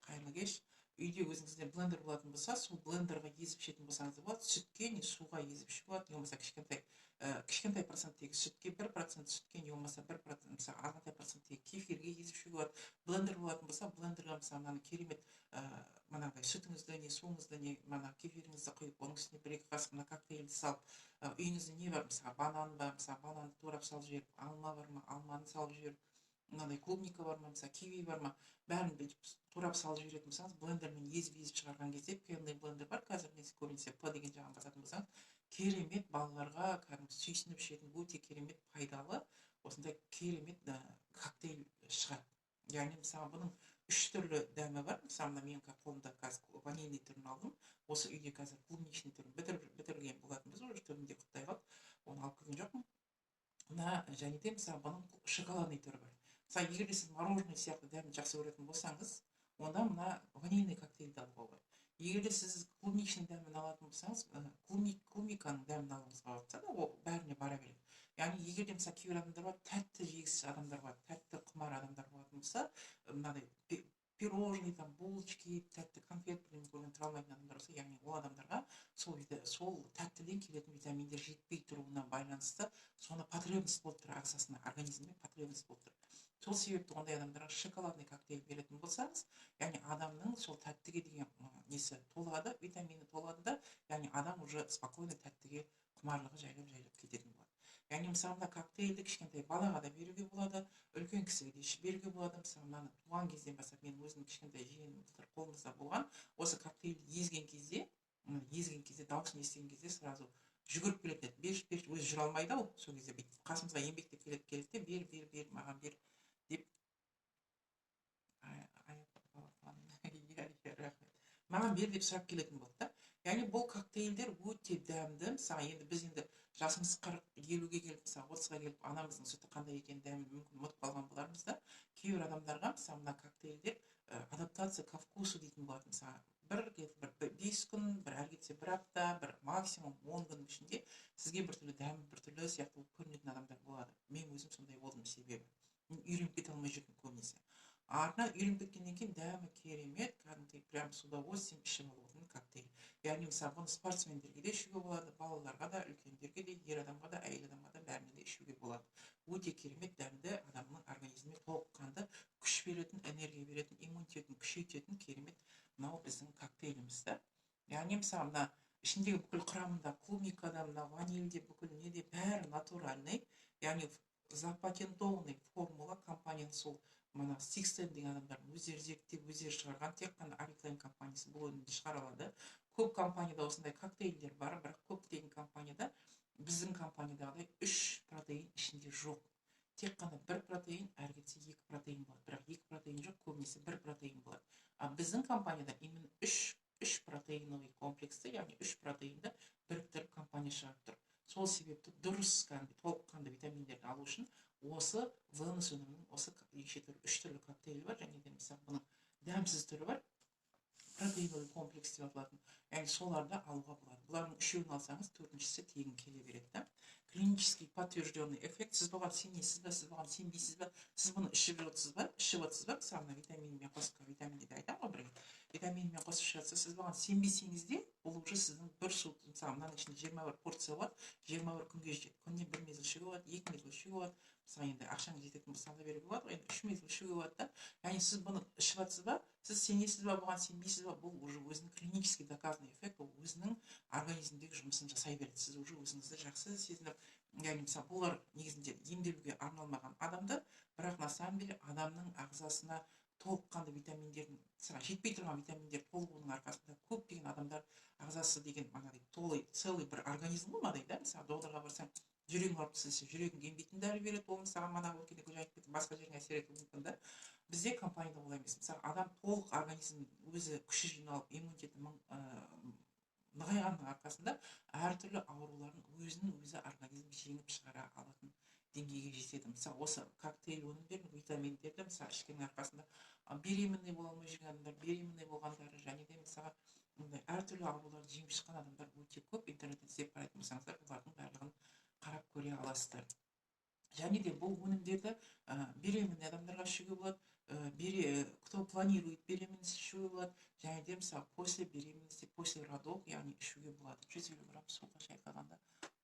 қайырлы кеш, үйде өзіңізде блендер болатын болса, сол блендерға езіп ішетін болсаңыз болады. Сүтке не суға езіп ішуге болады. Не болмаса кішкентай проценттегі сүтке 1%, сүтке не болмаса 1%, мысалы ағатай проценттегі кефирге езіп ішуге болады. Блендер болатын болса, блендерға мысалы мынаны керемет мынандай сүтіңізді не суыңызды не мына кефиріңізді құйып, оның үстіне 1-2 қасық мына коктейльді салып, үйіңізде не бар, мысалы банан ба, мысалы бананды турап салып жіберіп, алма бар ма, алманы салып жіберіп, мынандай клубника бар ма, мысалы киви бар ма, бәрін бүйтіп турап салып жіберетін болсаңыз, блендермен езіп шығарған кезде, пенный блендер бар қазір, көбінесе П деген жағын басатын болсаңыз, керемет балаларға кәдімгі сүйсініп ішетін өте керемет пайдалы осындай керемет коктейль шығады. Яғни мысалы бұның 3 түрлі дәмі бар. Мысалы мен қолымда қазір ванильный түрін алдым. Осы үйде қазір клубничный түрін бітірген болатынбыз, уже түрінде құттай қалды. Оны алып келген жоқпын. Және де мысалы бұның шоколадный түрі бар. Мысалы егер де сіз мороженое сияқты дәмін жақсы көретін болсаңыз, онда мына ванильный коктейльді алуға болады. Егер де сіз клубничный дәмін алатын болсаңыз, клубниканың дәмін алуыңызға болса да, ол бәріне бара береді. Яғни егер де мысалы кейбір адамдар бар, тәтті жегіс адамдар бар, тәтті құмар адамдар болатын болса, мынадай пирожный, там булочки, тәтті конфет білім көрген тұра алмайтын адамдар болса, яғни ол адамдарға сол тәттіден келетін витаминдер жетпей тұруына байланысты, соны потребность болып тұр ағзасына, организміне потребность болып тұр. Сол себепті ондай адамдарға шоколадный коктейль беретін болсаңыз, яғни адамның сол тәттіге деген несі толады, витамині толады да, яғни адам уже спокойно тәттіге құмарлығы жайлап кететін болады. Яғни мысалы мына коктейльді кішкентай балаға да беруге болады, үлкен кісіге де беруге болады. Мысалы мынаны туған кезден бастап мен өзім кішкентай жиенім қолымызда болған, осы коктейльді езген кезде, дауысын естіген кезде сразу жүгіріп келеді, бер, өзі жүре алмайды ау, сол кезде бүйтіп қасымызға еңбектеп келеді де, бер, маған бер деп маған бер деп сұрап келетін болды да. Яғни бұл коктейльдер өте дәмді. Мысалы енді біз енді жасымыз 40-50-ге келіп, мысалы 30-ға келіп, анамыздың сүті қандай екенін дәмін мүмкін ұмытып қалған болармыз да. Кейбір адамдарға мысалы мына коктейльдер адаптация ко вкусу дейтін болады. Мысалы бір 5 күн, бір әр кетсе 1 апта, бір максимум 10 күннің ішінде сізге біртүрлі дәмі біртүрлі сияқты болып көрінетін адамдар болады. Мен өзім сондай болдым, себебі үйреніп кете алмай жүрдім көбінесе. Артынан үйреніп кеткеннен кейін дәмі керемет, кәдімгідей прям с удовольствием ішіп алатын коктейль. Яғни мысалы бұны спортсмендерге де ішуге болады, балаларға да, үлкендерге де, ер адамға да, әйел адамға да бәріне де ішуге болады. Өте керемет дәмді, адамның организміне толыққанды күш беретін, энергия беретін, иммунитетін күшейтетін керемет мынау біздің коктейліміз да. Яғни мысалы мына ішіндегі бүкіл құрамында клубникада, мына ванильде, бүкіл неде бәрі натуральный, яғни запатентованный формула компанияның сол мына Sixten деген адамдардың өздері зерттеп, өздері шығарған, тек қана Oriflame компаниясы бұл өнімді шығара алады. Көп компанияда осындай коктейльдер бар, бірақ көптеген компанияда біздің компаниядағыдай 3 протеин ішінде жоқ. тек қана бір протеин, әрі кетсе 2 протеин болады. Бірақ 2 протеин жоқ, көбінесе 1 протеин болады. Біздің компанияда именно 3 протеиновый комплексті, яғни 3 протеинді біріктіріп компания шығарып тұр. Сол себепті дұрыс толыққанды витаминдерді алу үшін осы wellness өнімінің осы 3 түрлі коктейлі бар, және де мысалы бұның дәмсіз түрі бар, протеиновый комплекс деп аталатын, яғни соларды алуға болады. Бұлардың үшеуін алсаңыз, төртіншісі тегін келе береді. Клинический подтвержденный эффект. Сіз бұған сенесіз бе, сіз бұған сенбейсіз бе, сіз бұны ішіп отырсыз ба, мысалы витаминмен қосып, витаминді де айтамын ғой, витаминмен қосып шығарса, сіз бұған сенбесеңіз де, бұл уже сіздің бір су, мысалы мынаның ішінде 21 порция болады, 21 күнге жетеді. Күніне 1 мезгіл ішуге болады, 2 мезгіл ішуге болады. Мысалы енді ақшаңыз жететін болса ала беруге болады, енді 3 мезгіл ішуге болады да. Яғни сіз бұны ішіп жатсыз ба, сіз сенесіз ба, бұған сенбейсіз ба, бұл уже өзінің клинически доказанный эффект, ол өзінің организмдегі жұмысын жасай береді. Сіз уже өзіңізді жақсы сезініп, яғни мысалы бұлар негізінде емделуге арналмаған адамдар, бірақ на самом деле адамның ағзасына толыққанды витаминдердің, жетпей тұрған витаминдер толығуының арқасында көптеген адамдар ағзасы деген толы целый бір организм ғой мынадай да. Мысалы докторға барсаң, жүрегің ауырып десе, жүрегіңе емдейтін дәрі береді, ол саған басқа жерге әсер етуі мүмкін да. Бізде компанияда олай емес. Мысалы адам толық организм өзі күші жиналып, иммунитеті нығайғанның арқасында әртүрлі ауруларын өзін-өзі организм жеңіп шығара алатын деңгейге жетеді. Мысалы осы коктейль өнімдерін, витаминдерді мысалы ішкеннің арқасында беременный бола алмай жүрген адамдар, беременный болғандары, және де мысалы әртүрлі ауруларды жеңіп шыққан адамдар өте көп. Интернеттен іздеп қарайтын болсаңыздар, бұлардың барлығын қарап көре аласыздар. Және де бұл өнімдерді беременный адамдарға ішуге болады, кто планирует беременность ішуге болады, және де мысалы после беременности, после родов, яғни ішуге болады. 150 грамм суға шайқағанда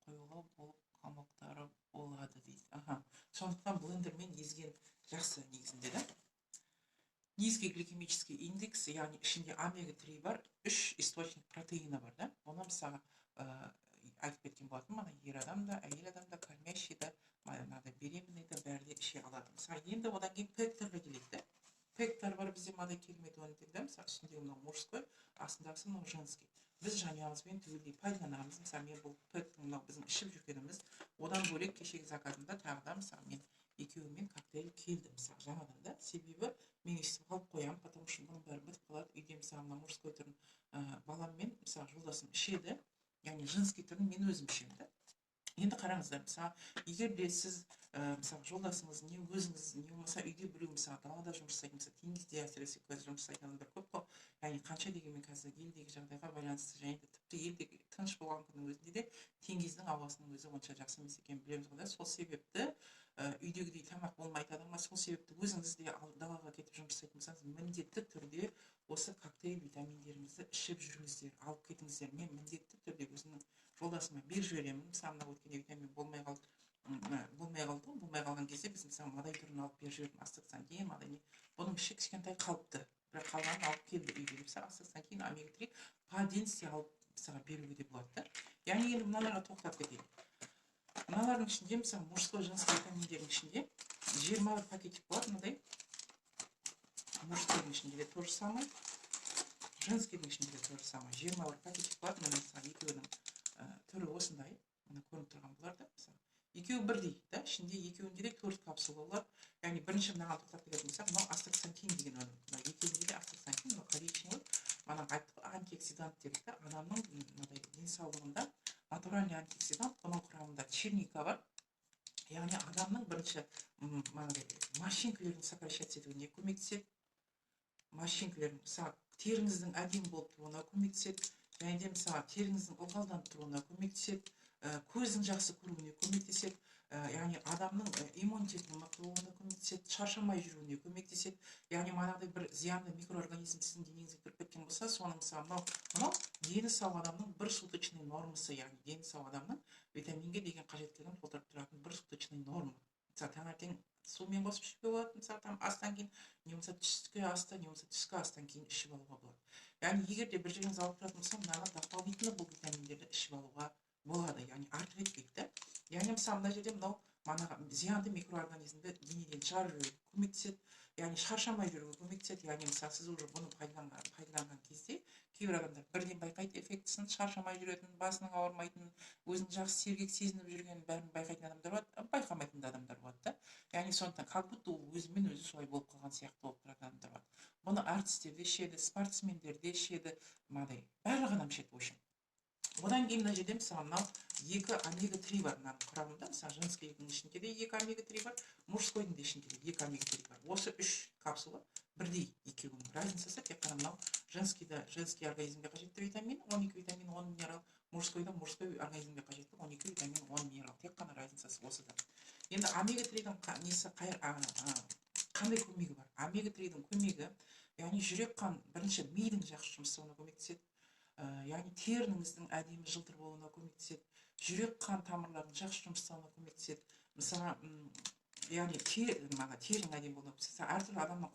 қоюға болып қалмақтары болады дейді. Сондықтан блендермен езген жақсы негізінде да. Низкий гликемический индекс, яғни ішінде омега-3 бар, 3 источник протеина бар да. Оны мысалы айтып кеткен болатын, мана ер адам да, әйел адам да, кормящий да, беременный да бәрі де іше алады. Мысалы енді одан кейін пектарға келеді. Пектар бар бізде мынадай керемет өнімдер, мысалы үстіндегі мынау мужской, астындағысы мынау женский. Біз жанұямызбен түгелдей пайдаланамыз. Мысалы мен бұл пектің мынау біздің ішіп жүргеніміз, одан бөлек кешегі заказымда тағы да мысалы мен екеуімен коктейль келді мысалы жаңадан да. Себебі мен естіп алып қоямын, потому что бұның бәрі бітіп қалады. Үйде мысалы мына мужской түрін баламмен мысалы жолдасым ішеді, яғни женский түрін мен өзім ішемін да. Енді қараңыздар, мысалы егер де сіз мысалы жолдасыңыз не өзіңіз не болмаса үйде біреу мысалы далада жұмыс жасайтын, мысалы теңізде әсіресе жұмыс жасайтын адамдар көп қой. Яғни қанша дегенмен қазір елдегі жағдайға байланысты, және де тіпті елдегі тыныш болған күннің өзінде де теңіздің ауасының өзі онша жақсы емес екенін білеміз ғой да. Сол себепті үйдегідей тамақ болмайды адамға. Сол себепті өзіңіз де далаға кетіп жұмыс жасайтын болсаңыз, міндетті түрде осы коктейль витаминдеріңізді ішіп жүріңіздер, алып кетіңіздер. Мен міндетті түрде өзімнің жолдасыма беріп жіберемін. Мысалы мына өткенде витамин болмай қалған кезде біз мысалы мынадай түрін алып беріп жібердім, астықсан кейін мынадай не. Бұның іші кішкентай қалыпты, бірақ қалғанын алып келді үйге. Мысалы астықсан кейін омега-3 по денсе алып мысалы беруге де болады да. Яғни енді мыналарға тоқтап кетейін. Мыналардың ішінде мысалы мужской женский витаминдердің ішінде 21 пакетик болады мынадай. Мужскойдың ішінде де то же самое, женскийдің ішінде де то же самое. 21 пакетик болады. Мына мысалы екеуінің түрі осындай. Мына көрініп тұрған бұлар да. Екеуі бірдей да, ішінде екеуінде де 4 капсула болады. Яғни бірінші мынаған тоқтап кететін болсақ, мынау астаксантин деген өнім. Мына екеуінде де астаксантин, мынау коричневый. Мана айттық антиоксидант деді да, адамның мынадай денсаулығында натуральный антиоксидант, бұның құрамында черника бар. Яғни адамның бірінші морщинкалерін сокращать етуіне көмектеседі. Морщинкалерін теріңіздің әдемі болып тұруына көмектеседі. Және де мысалы теріңіздің ылғалданып тұруына көмектеседі. Көздің жақсы көруіне көмектеседі. Яғни адамның иммунитетінің мықты болуына көмектеседі, шаршамай жүруіне көмектеседі. Яғни мынадай бір зиянды микроорганизм сіздің денеңізге кіріп кеткен болса, соның мысалы мынау дені сау адамның бір суточный нормасы, яғни дені сау адамның витаминге деген қажеттілігін толтырып тұратын бір суточный норма. Мысалы таңертең сумен қосып ішуге болады, мысалы астан кейін, не болмаса түскі аста, не болмаса түскі астан кейін ішіп алуға болады. Яғни егер де бір жеріңіз алып тұратын болса, мынаны дополнительно бұл витаминдерді ішіп алуға болады, яғни артық етпейді. Яғни мысалы мына жерде мынау манағы зиянды микроорганизмді денеден шығарып жіберуге көмектеседі, яғни шаршамай жүруге көмектеседі. Яғни мысалы сіз уже бұны пайдаланған кезде кейбір адамдар бірден байқайды эффектісін, шаршамай жүретін, басының ауырмайтынын, өзін жақсы сергек сезініп жүргенін бәрін байқайтын адамдар болады, байқамайтын да адамдар болады да. Яғни сондықтан как будто ол өзімен өзі солай болып қалған сияқты болып тұратын адамдар болады. Бұны артистер де ішеді, спортсмендер де ішеді, мынадай барлық адам ішеді в общем. Одан кейін мына жерде мысалы мынау 2 омега-3 бар мынаның құрамында. Мысалы женскийдің ішінде де 2 омега-3 бар, мужскойдың да ішінде де 2 омега-3 бар. Осы 3 капсула бірдей екеуінің разницасы тек қана мынау женский организмге қажетті витамин 12 витамин 10 минерал, мужской организмге қажетті 12 витамин 10 минерал. Тек қана разницасы осыда. Енді омега-3-дің несі қандай көмегі бар? Омега-3-дің көмегі, яғни жүрек қан бірінші мидың жақсы жұмыс жасауына көмектеседі. Яғни теріңіздің әдемі жылтыр болуына көмектеседі, жүрек қан тамырларының жақсы жұмыс жасауына көмектеседі. Мысалы, яғни терінің әдемі болуына көмектеседі. Әртүрлі адамның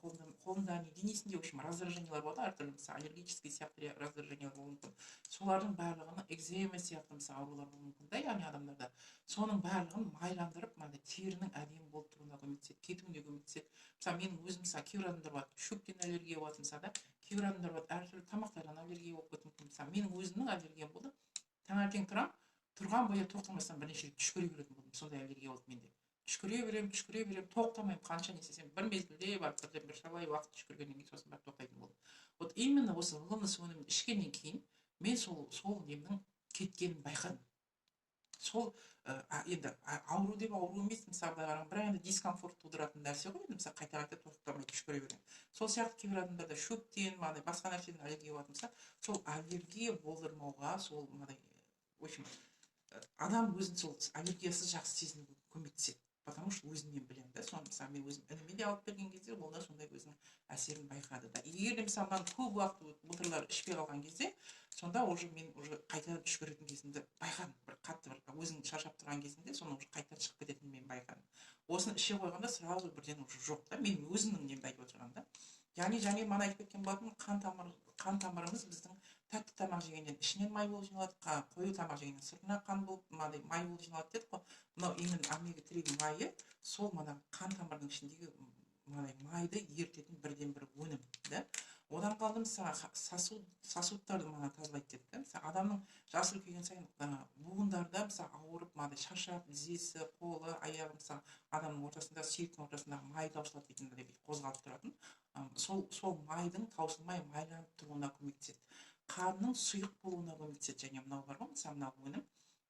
қолында денесінде в общем раздражениялар болады, әртүрлі мысалы аллергический сияқты раздражениялар болуы мүмкін. Солардың барлығын экзема сияқты мысалы аурулар болуы мүмкін да, яғни адамдарда. Соның барлығын майландырып, терінің әдемі болып тұруына көмектеседі, кетуіне көмектеседі. Мысалы менің өзім мысалы кейбір адамдар болады, шөптен аллергия болады мысалы да, кейбір адамдар болады, әртүрлі тамақтардан аллергия болып кетуі мүмкін. Мысалы менің өзімнің аллергиям болды. Таңертең тұрған бойы тоқтамастан бірнеше рет түшкіре беретін болдым. Сондай аллергия болды менде. Түшкіре берем, тоқтамаймын, қанша не істесем, бір мезгілде барып бірден бір шалай уақыт түшкіргеннен кейін сосын барып тоқтайтын болдым. Вот именно осы wellness өнімін ішкеннен кейін мен сол немнің кеткенін байқадым. Сол енді ауру деп ауру емес, мысалы бірақ енді дискомфорт тудыратын нәрсе ғой, мысалы қайта тоқтамай түшкіре берген. Сол сияқты кейбір адамдарда шөптен, басқа нәрседен аллергия болады мысалы, сол аллергия болдырмауға, сол в общем, адам өзін сол аллергиясыз жақсы сезінуге көмектеседі. Потому что өзімнен білемін да, соны мысалы мен өзім ініме де алып берген кезде ол да сондай өзінің әсерін байқады да. Егер де мысалы маған көп уақыт былтырлар ішпей қалған кезде, сонда мен қайтадан түшкіретін кезімді байқадым. Бір қатты бір өзің шаршап тұрған кезінде соны уже қайтадан шығып кететінін мен байқадым. Осыны іше қойғанда сразу бірден уже жоқ та, мен өзімнің немді айтып отырғанда да. Яғни мана айтып кеткен болатын, қан тамырымыз біздің тәтті тамақ жегеннен ішінен май болып жиналады, қою тамақ жегеннен сыртына қан болып май болып жиналады дедік қой. Мынау именно омега-3 майы сол қан тамырының ішіндегі майды ертетін бірден бір өнім да. Одан қалды мысалы сосудтарды тазалайды дедік та. Мысалы адамның жасы үлкейген сайын буындарда мысалы ауырып шаршап, тізесі, қолы, аяғы мысалы адамның ортасында, сүйектің ортасындағы май таусылады дейтін қозғалып тұратын. Сол майдың таусылмай майланып тұруына көмектеседі. Қанның сұйық болуына көмектеседі. Және мынау бар ғой, мысалы мынау өнім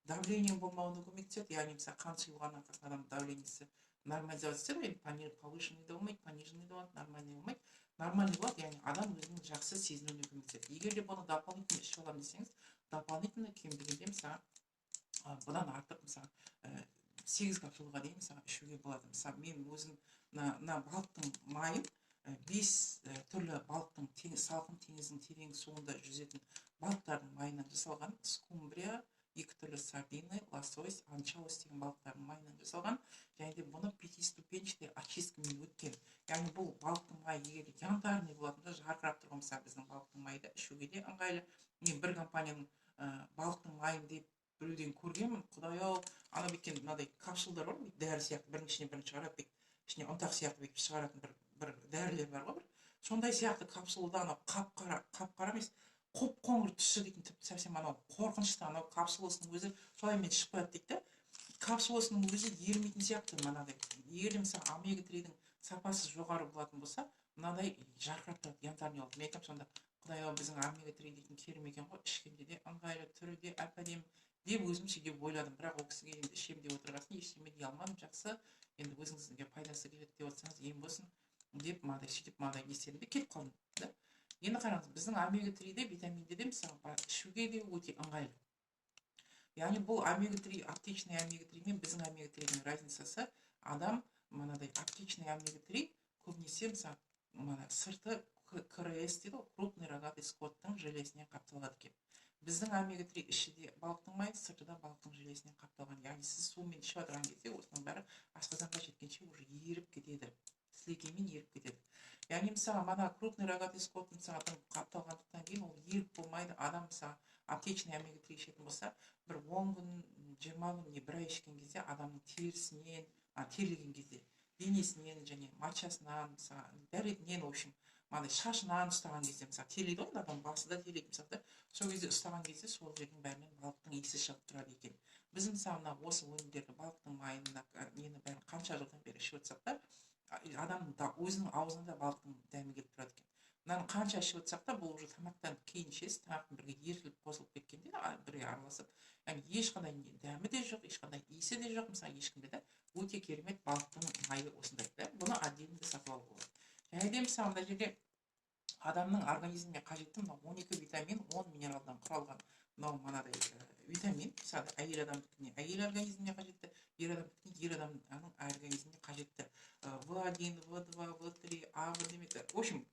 давлением болмауына көмектеседі. Яғни мысалы қан сұйылған арқасында адам давлениесі нормализация ғой, повышенный да болмайды, пониженный да болады, нормальный болмайды. Нормальный болады, яғни адам өзінің жақсы сезінуіне көмектеседі. Егер де бұны дополнительно ішіп аламын десеңіз, дополнительно кем дегенде мысалы бұдан артық мысалы 8 капсулаға дейін мысалы ішуге болады. Мысалы мен өзім мына балықтың майын 5 түрлі балықтың салқын теңіздің терең суында жүзетін балықтардың майынан жасалған, скумбрия, 2 түрлі сардины, лосось, анчоус деген балықтардың майынан жасалған, және де бұны 5-ступенчатый очисткамен өткен. Яғни бұл балықтың майы егер янтарный болатында, жарқырап тұрған мысалы біздің балықтың майы да ішуге де ыңғайлы. Мен бір компанияның балықтың майын деп біреуден көргенмін, құдай-ау, ана беккен мынадай капсулдар бар, дәрі сияқты, бірінің ішіне бірін шығарады, ішіне ұнтақ сияқты шығаратын бір дәрілер бар ғой, сондай сияқты капсулада анау қап-қара емес, қоп-қоңыр түсі дейтін тіпті совсем анау қорқынышты, анау капсуласының өзі солаймен шығып қояды дейді. Капсуласының өзі ерімейтін сияқты мынадай. Егер мысалы омега-3-дің сапасы жоғары болатын болса, мынадай жарқырап тұрады, янтарный болып. Мен айтамын сонда, құдай-ау біздің омега-3 дейтін керім екен ғой, ішкенде де ыңғайлы, түрі де әп-әдемі деп өзім сөйтіп ойладым. Бірақ ол кісіге енді ішем деп отырғасын, ештеңе дей алмадым, жақсы. Енді өзіңізге пайдасы келеді деп отырсаңыз, ем болсын деп сөйтіп не істедім де кетіп қалдым да. Енді қараңыз, біздің омега-3-де, витаминде де мысалы ішуге де өте ыңғайлы. Яғни бұл омега-3, аптечный омега-3 мен біздің омега-3-дің разницасы, адам мынадай аптечный омега-3 көбінесе мысалы сырты КРС дейді, крупный рогатый скоттың желесінен қапталған екен. Біздің омега-3 ішіде балықтың майы, сырты да балықтың желесінен қапталған. Яғни сіз сумен ішіп отырған кезде осының бәрі асқазанға жеткенше уже еріп кетеді. Сілекеймен еріп кетеді. Яғни мысалы крупный рогатый скот қапталғандықтан кейін ол еріп болмайды. Адам мысалы аптечный омега-3 ішетін болса, бір 10 күн 20 күн не бір ай ішкен кезде адамның терісінен, терілген кезде денесінен және мочасынан, мысалы дәретінен, в общем, мынандай шашынан ұстаған кезде мысалы теріледі ғой, адам басы да теріледі мысалы да, сол кезде ұстаған кезде сол жердің бәрінен балықтың иісі шығып тұрады екен. Біз мысалы мына осы өнімдерді, балықтың майын, нені бәрін қанша жылдан бері ішіп отырсақ та, адамның да өзінің аузында балықтың дәмі келіп тұрады екен. Мынаны қанша ішіп отырсақ та, бұл уже тамақтан кейін ішесіз, тамақтың бірге ертіліп қосылып кеткенде бірге араласып, яғни ешқандай дәмі де жоқ, ешқандай иісі де жоқ, мысалы ешкімде да. Өте керемет балықтың майы осындай да. Бұны отдельно сатып алуға болады. Және де мысалы мына жерде адамның организміне қажетті мынау 12 витамин, 10 минералдан құралған мынау мынадай витамин, мысалы әйел адамдікіне әйел организміне қажетті, ер адамдікіне ер адамның организміне қажетті В1, В2, В3, А1 демек. В общем,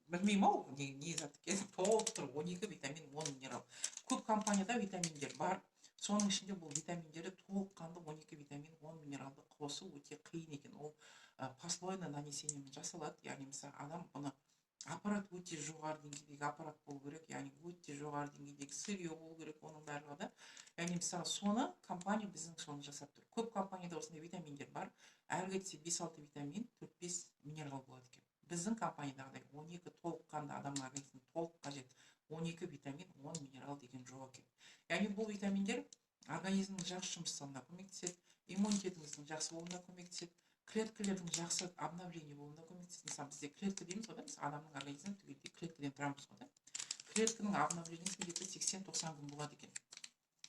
білмеймін ау не зат екенін, толып тұр 12 витамин, 10 минерал. Көп компанияда витаминдер бар. Соның ішінде бұл витаминдерді толыққанды 12 витамин, 10 минералды қосу өте қиын екен. Ол послойно нанесениемен жасалады. Яғни мысалы адам бұны аппарат өте жоғары деңгейдегі аппарат болу керек, яғни өте жоғары деңгейдегі сырье болу керек оның барлығы да. Яғни мысалы соны компания біздің соны жасап тұр. Көп компанияда осындай витаминдер бар. Әрі кетсе 5-6 витамин, 4-5 минерал болады екен. Біздің компаниядағыдай 12 толыққанды адамның организміне толық қажет 12 витамин, 10 минерал деген жоқ екен. Яғни бұл витаминдер организмнің жақсы жұмыс жасауына көмектеседі, иммунитетіңіздің жақсы болуына көмектеседі, клеткалардың жақсы обновление болуына көмектеседі. Мысалы бізде клетка дейміз ғой да, мысалы адамның организмі түгелдей клеткадан тұрамыз ғой да. Клетканың обновлениесі где-то 80-90 күн болады екен.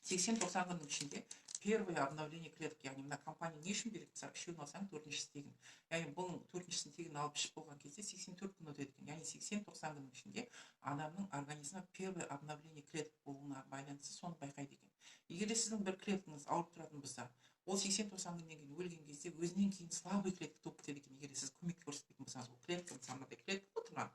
80-90 күннің ішінде первое обновление клетки, яғни мына компания не үшін береді? Мысалы үшеуін алсаң төртіншісі тегін. Яғни бұның төртіншісін тегін алып ішіп болған кезде 84 күн өтеді екен. Яғни 80-90 күннің ішінде адамның организмі первое обновление клеток болуына байланысты соны байқайды екен. Егер сіздің бір клеткаңыз ауырып тұратын болса, ол 80-90 күннен кейін өлген кезде өзінен кейін слабый клетка туып кетеді екен. Егер сіз көмек көрсетпейтін болсаңыз, ол клетка мысалы мынадай клетка тұрған,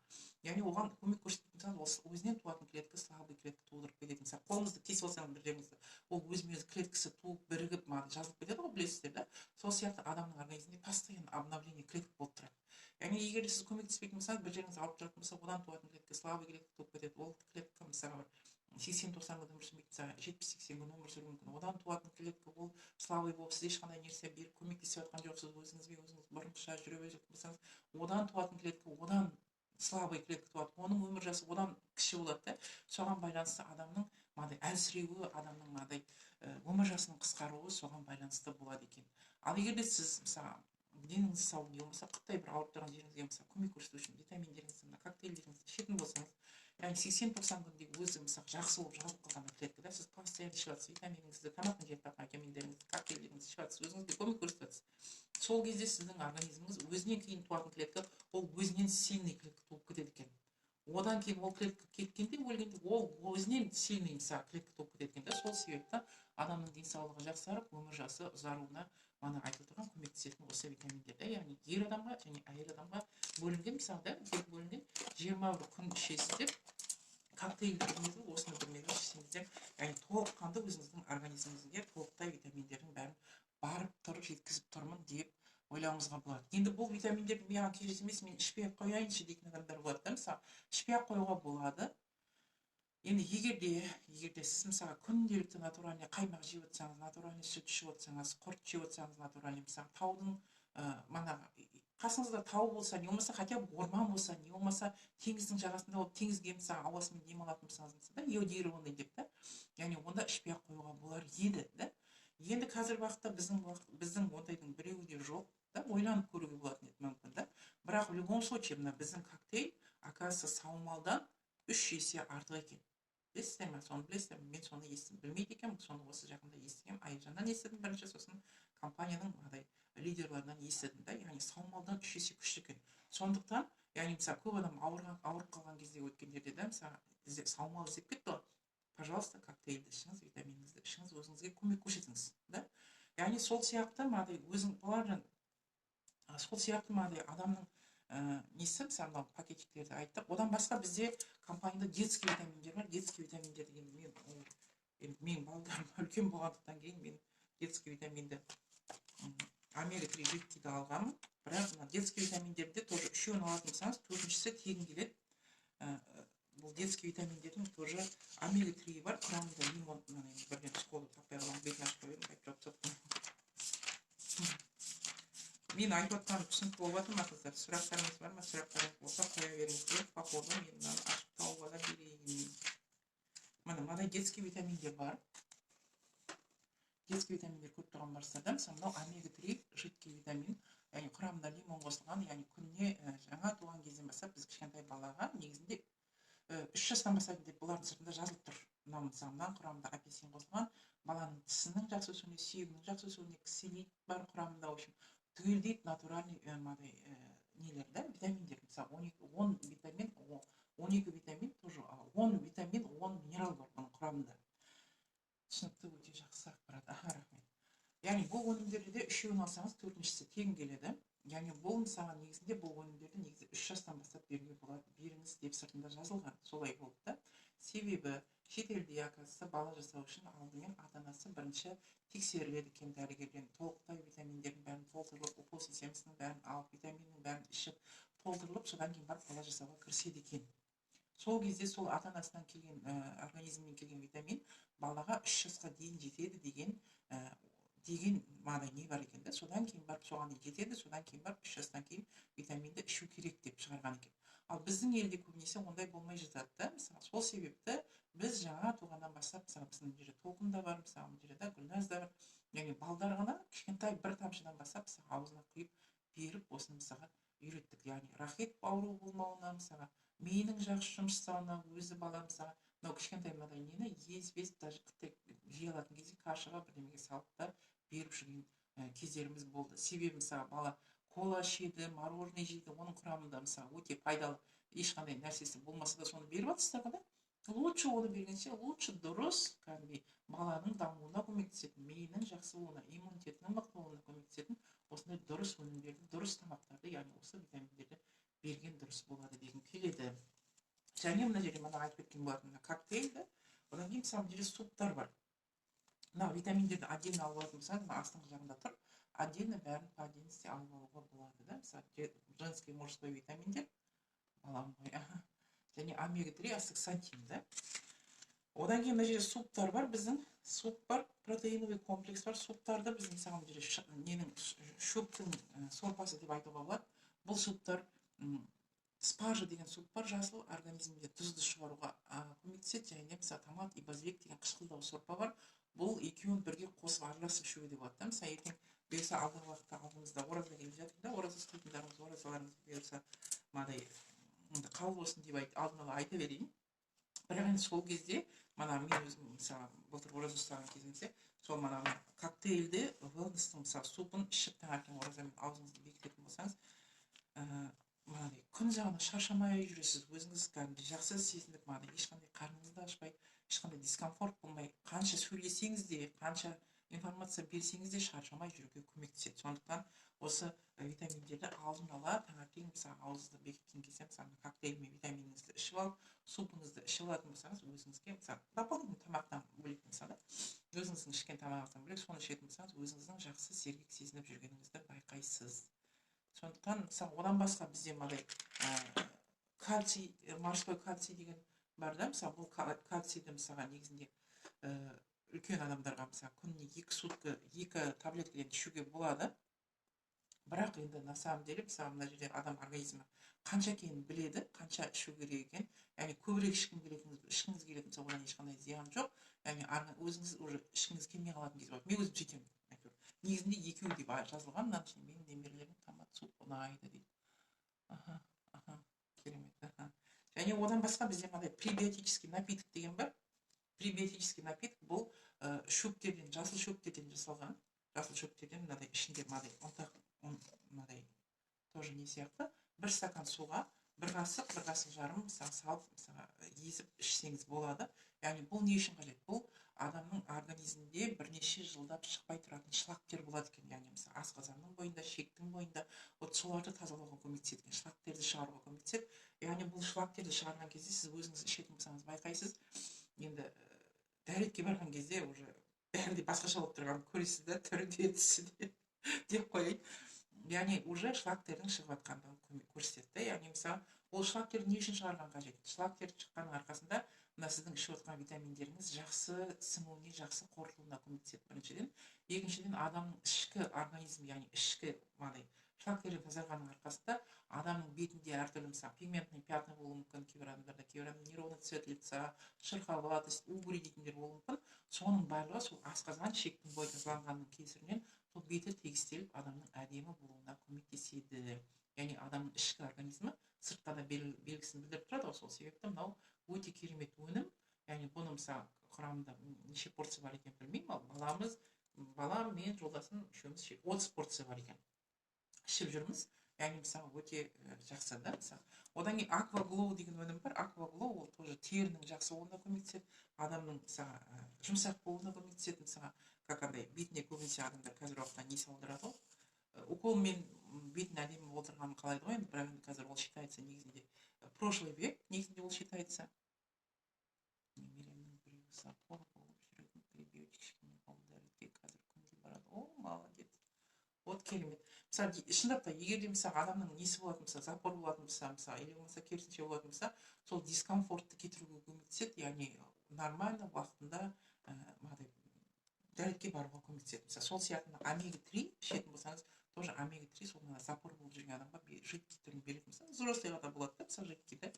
яғни оған көмек көрсетпейтін болсаңыз, ол өзінен туатын клетка слабый клетка тудырып кетеді. Мысалы қолыңызды кесіп алсаңыз бір жеріңізді, ол өзімен-өзі клеткасы туып бірігіп жазылып кетеді ғой, білесіздер да. Сол сияқты адамның организмінде постоянно обновление клетка болып тұрады. Яғни егер сіз көмектеспейтін болсаңыз, бір жеріңіз ауырып тұратын болса, одан туатын клетка слабый клетка туып кетеді. Ол клетка мысалы 80-90 күн өмір сүрмейді, 70-80 күн өмір сүруі мүмкін. Одан туатын клетка ол слабый болып, сіз ешқандай нәрсе беріп көмектесіп жатқан жоқсыз, өзіңізге өзіңіз бұрынғыша жүре беретін болсаңыз, одан туатын клетка, одан слабый клетка туады, оның өмір жасы одан кіші болады да. Соған байланысты адамның мынадай әлсіреуі, адамның мынадай өмір жасының қысқаруы соған байланысты болады екен. Ал егер де сіз мысалы деніңіз сау болмаса, қытай бір ауырып тұрған жеріңізге мысалы көмек көрсету үшін витаминдеріңізді, мына коктейльдеріңізді ішетін болсаңыз, яғни 80-90 күнде өзі мысалы жақсы болып жазылып қалған клеткада сіз постоянно ішіп жатсыз, витаминіңізді, тамақтың жеп тапқан витаминдеріңізді, коктейльдеріңізді ішіп жатсыз, өзіңізге көмек көрсетіп жатсыз. Сол кезде сіздің организміңіз өзінен кейін туатын клетка, ол өзінен сильный клетка туып кетеді екен. Одан кейін ол клетка кеткенде, өлгенде, ол өзінен сильный мысалы клетка туып кетеді екен да. Сол себепті адамның денсаулығы жақсарып, өмір жасы ұзаруына мана айтып тұрған көмектесетін осы витаминдер да. Яғни ер адамға және әйел адамға бөлінген, мысалы да, бөлінген 21 күн ішесіздер. Коктейльдеріңізді осыны бір мезгіл ішсеңіздер, яғни толыққанды өзіңіздің организміңізге толықтай витаминдердің бәрін барып тұрып жеткізіп тұрмын деп ойлауыңызға болады. Енді бұл витаминдерді маған керек емес, мен ішпей қояйыншы дейтін адамдар болады да. Мысалы ішпей қоюға болады. Енді егер де сіз мысалы күнделікті натуральный қаймақ жеп отырсаңыз, натуральный сүт ішіп отырсаңыз, құрт жеп отырсаңыз, натуральный мысалы таудың қасыңызда тау болса, не болмаса хотя бы орман болса, не болмаса теңіздің жағасында болып теңізге мысалы ауасымен демалатын болсаңыз да, иодированный деп та, яғни онда ішпей қоюға болар еді да. Енді қазіргі уақытта біздің ондайдың біреуі де жоқ да, ойланып көруге болатын еді мүмкін да. Бірақ в любом случае мына біздің коктейль оказывается саумалдан 3 есе артық екен. Білесіздер ме? Соны білесіздер ме? Мен соны білмейді екенмін, соны осы жақында естігем, Айжаннан естідім бірінші, сосын компанияның мынадай лидерларынан естідім да. Яғни саумалдан 3 есе күшті екен. Сондықтан, яғни мысалы көп адам ауырып қалған кезде өткендерде да, мысалы саумал іздеп кетті ғой, пожалуйста, коктейльді ішіңіз, витаминіңізді ішіңіз, өзіңізге көмек көрсетіңіз да. Яғни сол сияқты мынадай адамның несі, мысалы пакетиктерді айттық. Одан басқа бізде компанияда детский витаминдер бар. Детский витаминдер деген мен балдарым үлкен болғандықтан кейін мен детский витаминді омега-3 жидкийді алғанмын. Бірақ детский витаминдерді тоже үшеуін алатын болсаңыз, төртіншісі тегін келеді. Бұл детский витаминдердің тоже омега 3 бар, құрамында лимон, бірден школы таппай қалған бетін ашып қойып айтып жатып. Мен айтып жатқаным түсінікті болып жатыр ма қыздар? Сұрақтарыңыз бар ма? Сұрақтарыңыз болса қоя беріңіздер. По ходу мен мынаны ашып тауып ала берейін. Мынадай детский витаминдер бар. Детский витаминдер көп тұрған барыстарда, мысалы мынау омега 3 жидкий витамин, яғни құрамында лимон қосылған, яғни күніне жаңа туған кезден бастап біз кішкентай балаға негізінде 3 жастан бастап деп бұлардың сыртында жазылып тұр. Мынау мысалы мынаның құрамында апельсин қосылған, баланың тісінің жақсы өсуіне, сүйегінің жақсы өсуіне, ксилит бар құрамында, в общем, түгелдей натуральный нелер да, витаминдер. Мысалы 10 витамин, 12 витамин, тоже 10 витамин, 10 минерал бар бұның құрамында. Түсінікті, өте жақсы ақпарат. Рахмет. Яғни бұл өнімдерді де үшеуін алсаңыз, төртіншісі тегін келеді. Яғни бұл мысалы негізінде бұл өнімдерді негізі 3 жастан бастап беруге болады, беріңіз деп сыртында жазылған. Солай болды да. Себебі шетелде яқасы бала жасау үшін алдымен ата-анасы бірінші тексеріледі екен дәрігерден. Толықтай витаминдердің бәрін толтырылып, укол системасының бәрін алып, витаминнің бәрін ішіп, толтырылып, содан кейін барып бала жасауға кіріседі екен. Сол кезде сол ата-анасынан келген, организмнен келген витамин балаға 3 жасқа дейін жетеді деген не бар екен да. Содан кейін барып соған дейін жетеді, содан кейін барып 3 жастан кейін витаминді ішу керек деп шығарған екен. Ал біздің елде көбінесе ондай болмай жатады да. Мысалы, сол себепті біз жаңа туғаннан бастап, мысалы, біздің жерде Толқын да бар, мысалы, жерде Гүлназ да бар. Яғни балдар ғана кішкентай бір тамшыдан бастап, аузына құйып беріп, осыны мысалға үйреттік. Яғни рахит ауру болмауына, мысалға миының жақсы жұмыс жасауына, өзі бала мысалға мынау кішкентай мынадай нені езбес, даже жей алатын кезде кашаға бірдемеге салып та беріп жүрген кездеріміз болды. Себебі мысалы бала кола ішеді, мороженое жейді, оның құрамында мысалы өте пайдалы ешқандай нәрсесі болмаса да соны беріп жатсыздар да. Лучше оны бергенше, лучше дұрыс баланың дамуына көмектесетін, миының жақсы болуына, иммунитетінің мықты болуына көмектесетін осындай дұрыс өнімдерді, дұрыс тамақтарды, яғни осы витаминдерді берген дұрыс болады деген келеді. Және мына жерде мана айтып кеткен болатын коктейлді, одан кейін мысалы жерде суптар бар. Мына витаминдерді отдельно алып алатын болсаңыз, мына астыңғы жағында тұр, отдельно бәрін по отдельности алып алуға болады да. Мысалы женский, мужской витаминдер, балам ғой. Және омега 3 астаксантин да. Одан кейін мына жерде суптар бар, біздің суп бар, протеиновый комплекс бар. Суптарды біздің мысалы жерде ненің шөптің сорпасы деп айтуға болады. Бұл суптар спаржа деген суп бар, жасыл, организмде тұзды шығаруға көмектеседі. Және мысалы томат и базилик деген қышқылдау сорпа бар. Бұл екеуін бірге қосып араласып ішуге деп болады. Мысалы ертең бұйырса алдағы уақытта алдымызда ораза келіп жатыр да, ораза ұстайтындарыңыз, оразаларыңыз бұйырса мынадай қабыл болсын деп алдын ала айта берейін. Бірақ енді сол кезде, мана мен өзім мысалы былтыр ораза ұстаған кезімде, сол мана коктейлді, wellness-тың мысалы супын ішіп таңертең оразамен аузыңызды бекітетін болсаңыз, мынадай күн жағына шаршамай жүресіз, өзіңіз жақсы сезініп, ешқандай қарныңызды ашпай, ешқандай дискомфорт болмай, қанша сөйлесеңіз де, қанша информация берсеңіз де шаршамай жүруге көмектеседі. Сондықтан осы витаминдерді алдын ала таңертең мысалы аузыңызды бекіткен кезде, мысалы коктейль мен витаминіңізді ішіп алып, супыңызды ішіп алатын болсаңыз, өзіңізге мысалы дополнительный тамақтан бөлек мысалы, өзіңіздің ішкен тамағыңыздан бөлек соны ішетін болсаңыз, өзіңіздің жақсы сергек сезініп жүргеніңізді байқайсыз. Сондықтан мысалы одан басқа бізде мынадай кальций, морской кальций деген бар да, мысалы бұл кальцийді мысалы негізінде үлкен адамдарға мысалы күніне 2 таблеткадан ішуге болады. Бірақ енді на самом деле мысалы мына жерде адам организмі қанша екенін біледі, қанша ішу керек екен. Яғни көбірек ішкіңіз келетін болса, одан ешқандай зиян жоқ. Яғни өзіңіз уже ішкіңіз келмей қалатын кез болады. Мен өзім сөйтемін. Негізінде екеуі деп жазылған, мына ішінде менің немерелерім томат суп ұнайды дейді. Керемет. Және одан басқа бізде мынадай пребиотический напиток деген бар. Пребиотический напиток бұл шөптерден, жасыл шөптерден жасалған. Жасыл шөптерден мынадай ішінде мынадай тоже не сияқты. 1 стакан суға 1 қасық жарым салып езіп ішсеңіз болады. Яғни бұл не үшін қажет? Бұл адамның организмінде бірнеше жылдап шықпай тұратын шлактер болады екен. Яғни мысалы асқазанның бойында, шектің бойында соларды тазалауға көмектеседі екен, шлактерді шығаруға көмектеседі. Яғни бұл шлактерді шығарған кезде сіз өзіңіз ішетін болсаңыз байқайсыз. Енді дәретке барған кезде уже бәрі де басқаша болып тұрғанын көресіз да, түрі де түсі де деп қояйын. Яғни уже шлактердің шығып жатқандығын көрсетеді. Яғни мысалы ол шлактерді не үшін шығарған қажет? Шлактер шыққанның арқасында мына сіздің ішіп отқан витаминдеріңіз жақсы сіңуіне, жақсы қорытылуына көмектеседі біріншіден. Екіншіден, адамның ішкі организм, яғни ішкі шлактерден тазарғанның арқасында адамның бетінде әртүрлі мысалы пигментный пятна болуы мүмкін кейбір адамдарда, кейбір адам неровный цвет лица, шероховатость, угри дейтіндер болуы мүмкін. Соның барлығы сол асқазан ішектің бойы тазаланғанның кесірінен сол беті тегістеліп адамның әдемі болуына көмектеседі. Яғни адамның ішкі организмі сыртқа да белгісін білдіріп тұрады ғой. Сол себепті мынау өте керемет өнім. Яғни бұны мысалы құрамында неше порция бар екен білмеймін, ал балам мен жолдасым үшеуміз 30 порция бар екен ішіп жүрміз. Яғни мысалы өте жақсы да. Одан кейін акваглоу деген өнім бар. Акваглоу ол тоже терінің жақсы болуына көмектеседі, адамның мысалы жұмсақ болуына көмектеседі. Мысалы как андай бетіне көбінесе адамдар қазір уақытта не салдырады ғой, уколмен бетін әдемі болдырғанын қалайды ғой енді, бірақ енді қазір ол считается негізінде прошлый век, негізінде ол считается. Немеремнің біреуі запор болып жүретін прибиотик кішкене балдарды қазір күнге барады. О, молодец. Вот керемет. Мысалы шындап та, егер де мысалы адамның несі болатын болса, запор болатын болса, мысалы или болмаса керісінше болатын болса, сол дискомфортты кетіруге көмектеседі. Яғни нормально уақытында дәретке баруға көмектеседі. Мысалы сол сияқты омега-3 ішетін болсаңыз, тоже омега-3 сол запор болып жүрген адамға жидкий түрін беретін болса, взрослыйға да болады да, мысалы жидкий да.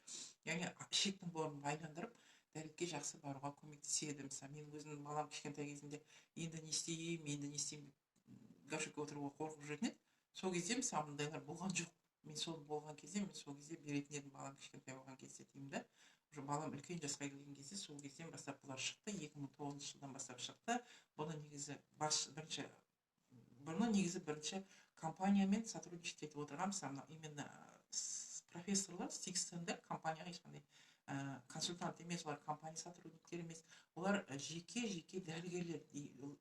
Яғни ішектің бауырын байландырып, дәретке жақсы баруға көмектеседі. Мысалы мен өзімнің балам кішкентай кезінде енді не істеймін деп гашекке отыруға қорқып жүретін еді. Сол кезде мысалы мұндайлар болған жоқ. Мен сол кезде беретін едім балам кішкентай болған кезде деймін да. Уже балам үлкен жасқа келген кезде сол кезден бастап бұлар шықты. 2009 жылдан бастап шықты. Бұны негізі бірінші компаниямен сотрудничать етіп отырған, мысалы именно профессорлар Стикстенді компанияға ешқандай консультант емес, олар компания сотрудниктері емес, олар жеке дәрігерлер,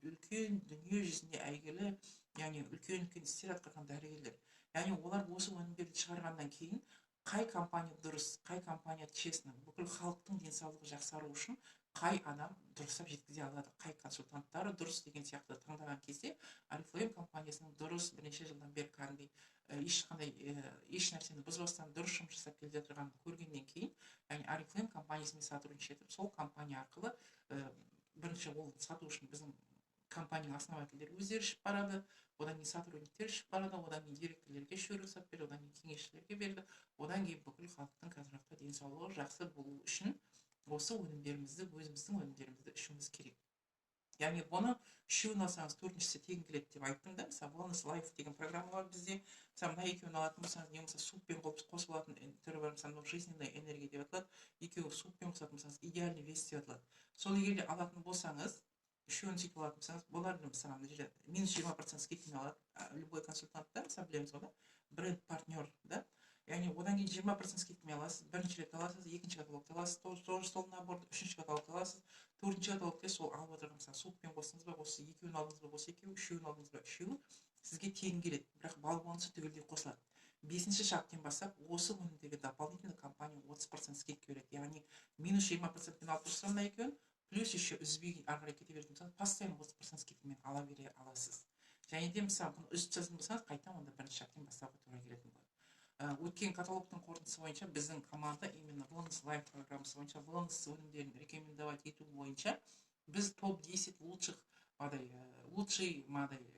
үлкен дүние жүзінде әйгілі, яғни үлкен істер атқарған дәрігерлер. Яғни олар осы өнімдерді шығарғаннан кейін қай компания дұрыс, қай компания честно, бүкіл халықтың денсаулығы жақсару үшін қай адам дұрыстап жеткізе алады, қай консультанттары дұрыс деген сияқты таңдаған кезде Oriflame компаниясының дұрыс бірнеше жылдан бері кәдімгідей еш нәрсені бұзбастан дұрыс жұмыс жасап келе жатырғанын көргеннен кейін, яғни Oriflame компаниясымен сотрудничать етіп, сол компания арқылы бірінші ол сату үшін біздің компанияның основательдері өздері ішіп барады, одан кейін сотрудниктер ішіп барады, одан кейін директорлерге шөрік сап берді, одан кейін кеңесшілерге берді, одан кейін бүкіл халықтың қазіргі уақытта денсаулығы жақсы болу үшін осы өнімдерімізді, өзіміздің өнімдерімізді ішуіміз керек. Яғни бұны үшеуін алсаңыз төртіншісі тегін келеді деп айттым да. Мысалы Wellness Life деген программа бар бізде. Мысалы мына екеуін алатын болсаңыз, не болмаса суппен қосып алатын түрі бар, мысалы жизненная энергия деп аталады. Екеуі суппен қосатын болсаңыз, идеальный вес деп аталады. Сол егер де алатын болсаңыз, үшеуін сөйтіп алатын болсаңыз, олардың мысалы мына жерде минус 20% скидкамен алады любой консультант да, мысалы білеміз ғой да, бренд партнер да. Яғни одан кейін 20% скидкамен аласыз, бірінші рет аласыз, екінші каталогты аласыз, тоже сол наборды, үшінші каталогты аласыз, төртінші каталогты сол алып отырған мысалы суппен қостыңыз ба, осы екеуін алдыңыз ба, осы екеуі, үшеуін алдыңыз ба, үшеуі сізге тегін келеді, бірақ бал бонусы түгелдей қосылады. 5-ші шарттан бастап осы өнімдерге дополнительно компания 30% скидка береді. Яғни минус 20%-пен алып тұрсаңыз мына екеуін, плюс еще үзбей ары қарай кете беретін болсаңыз, постоянно 30% скидкамен ала бере аласыз. Және де мысалы бұны үзіп тастайтын болсаңыз, қайтадан онда бірінші шарттан бастауға тура келетін болады. Өткен каталогтың қорытындысы бойынша біздің команда именно Wellness Life программасы бойынша wellness өнімдерін рекомендовать ету бойынша біз топ-10 лучший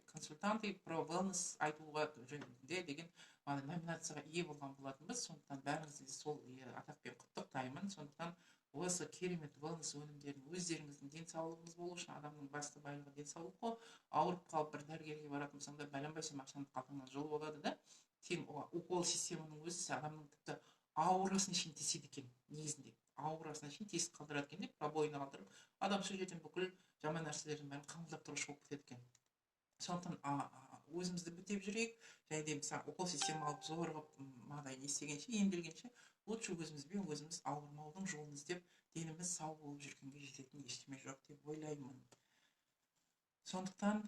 консультанты про wellness айтуға жөнінде деген номинацияға ие болған болатынбыз. Сондықтан бәріңізді сол атақпен құттықтаймын. Сондықтан осы керемет wellness өнімдерін өздеріңіздің денсаулығыңыз болу үшін, адамның басты байлығы денсаулық қой. Ауырып қалып бір дәрігерге баратын болсаң да, бәленбай ақшаны қалтаңнан жұлып алады да. Укол системаның өзі адамның тіпті аурасына шейін теседі екен, негізінде. Аурасына шейін тесіп қалдырады екен деп, пробойны қалдырып, адам сол жерден бүкіл жаман нәрселердің бәрін қабылдап тұрушы болып кетеді екен. Сондықтан өзімізді бітеп жүрейік, және де мысалы укол система алып зорығып не істегенше, емделгенше, лучше өзімізбен өзіміз ауырмаудың жолын іздеп, деніміз сау болып жүргенге жететін ештеме жоқ деп ойлаймын. Сондықтан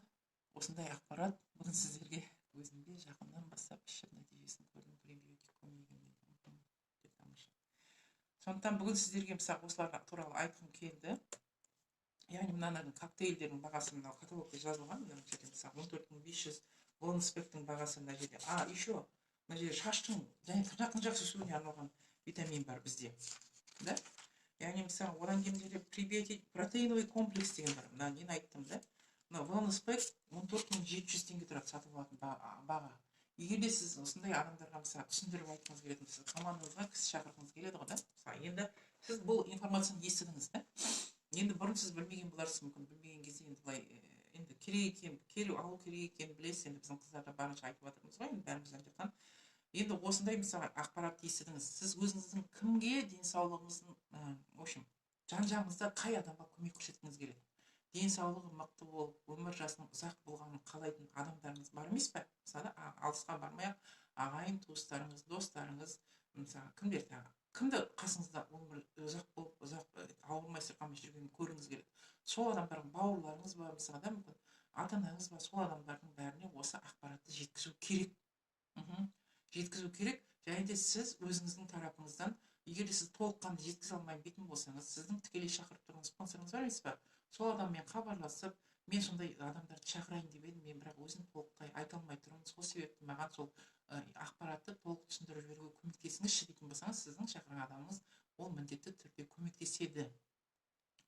осындай ақпарат бүгін сіздерге өзімде жақыннан бастап ішіп нәтижесін көрдім, пребиотик көмегімен. Сондықтан бүгін сіздерге мысалы осылар туралы айтқым келді. Яғни мынаның коктейльдердің бағасы мынау каталогта жазылған, мына жерде мысалы 14500 Wellness Pack'тің бағасы мына жерде. Еще мына жерде шаштың және тырнақтың жақсы өсуіне арналған витамин бар бізде, да. Яғни мысалы одан кейін жерде протеиновый комплекс деген бар. Мына нені айттым, да. Мына wellness pack 14.700 теңге тұрады сатып алатын баға. Егер де сіз осындай адамдарға мысалы түсіндіріп айтқыңыз келетін, сіз командаңызға кісі шақырғыңыз келеді ғой, да. Мысалы енді сіз бұл информацияны естідіңіз, да. Енді бұрын сіз білмеген боларсыз, мүмкін білмеген кезде енді былай енді керек екен, алу керек екенін білесіз. Енді біздің қыздарға барынша айтып жатырмыз ғой, енді бәріміз жақтан. Енді осындай мысалы ақпаратты естідіңіз. Сіз өзіңіздің кімге денсаулығыңыздың, в общем, жан-жағыңызда қай адамға көмек көрсеткіңіз келеді? Денсаулығы мықты болып, өмір жасының ұзақ болғанын қалайтын адамдарыңыз бар емес пе? Мысалы, алысқа бармай-ақ ағайын туыстарыңыз, достарыңыз, мысалы, кімдер тағы? Кімді қасыңызда өмір ұзақ болып, ұзақ ауырмай сырқамай жүргенін көргіңіз келеді? Сол адамдардың бауырларыңыз бар, мысалы, да, мүмкін ата-анаңыз бар, сол адамдардың бәріне осы ақпаратты жеткізу керек. Жеткізу керек. Және де сіз өзіңіздің тарапыңыздан, егер де сіз толыққанды жеткізе алмай бетін болсаңыз, сіздің тікелей шақырып тұрған спонсорыңыз бар емес пе? Сол адаммен хабарласып, мен сондай адамдарды шақырайын деп едім, мен бірақ өзім толықтай айта алмай тұрмын, сол себепті маған сол ақпаратты толық түсіндіріп жіберуге көмектесіңізші дейтін болсаңыз, сіздің шақырған адамыңыз ол міндетті түрде көмектеседі.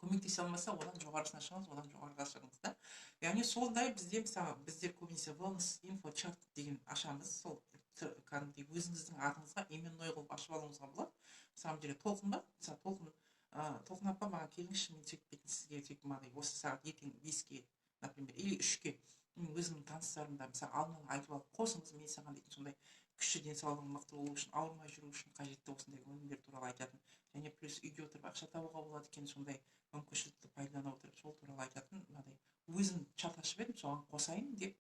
Көмектесе алмаса, одан жоғарысына шығыңыз, одан жоғарыға шығыңыз, да. Яғни сондай бізде мысалы біздер көбінесе wellness info чат деген ашамыз. Сол кәдімгідей өзіңіздің атыңызға именной қылып ашып алуыңызға болады. Мысалы жерде толқын ба, мысалы толқын апа маған келіңізші, мен сөйтпейтін сізге сөйтіп мынандай осы сағат ертең 5-ке, например, или 3-ке мен өзімнің таныстарымда мысалы алдын ала айтып алып қосыңыз, мен саған дейтін сондай күшті денсаулығың мықты болу үшін, ауырмай жүру үшін қажетті осындай өнімдер туралы айтатын, және плюс үйде отырып ақша табуға болады екен, сондай мүмкіншілікті пайдалана отырып сол туралы айтатын мынадай өзім чат ашып едім, соған қосайын деп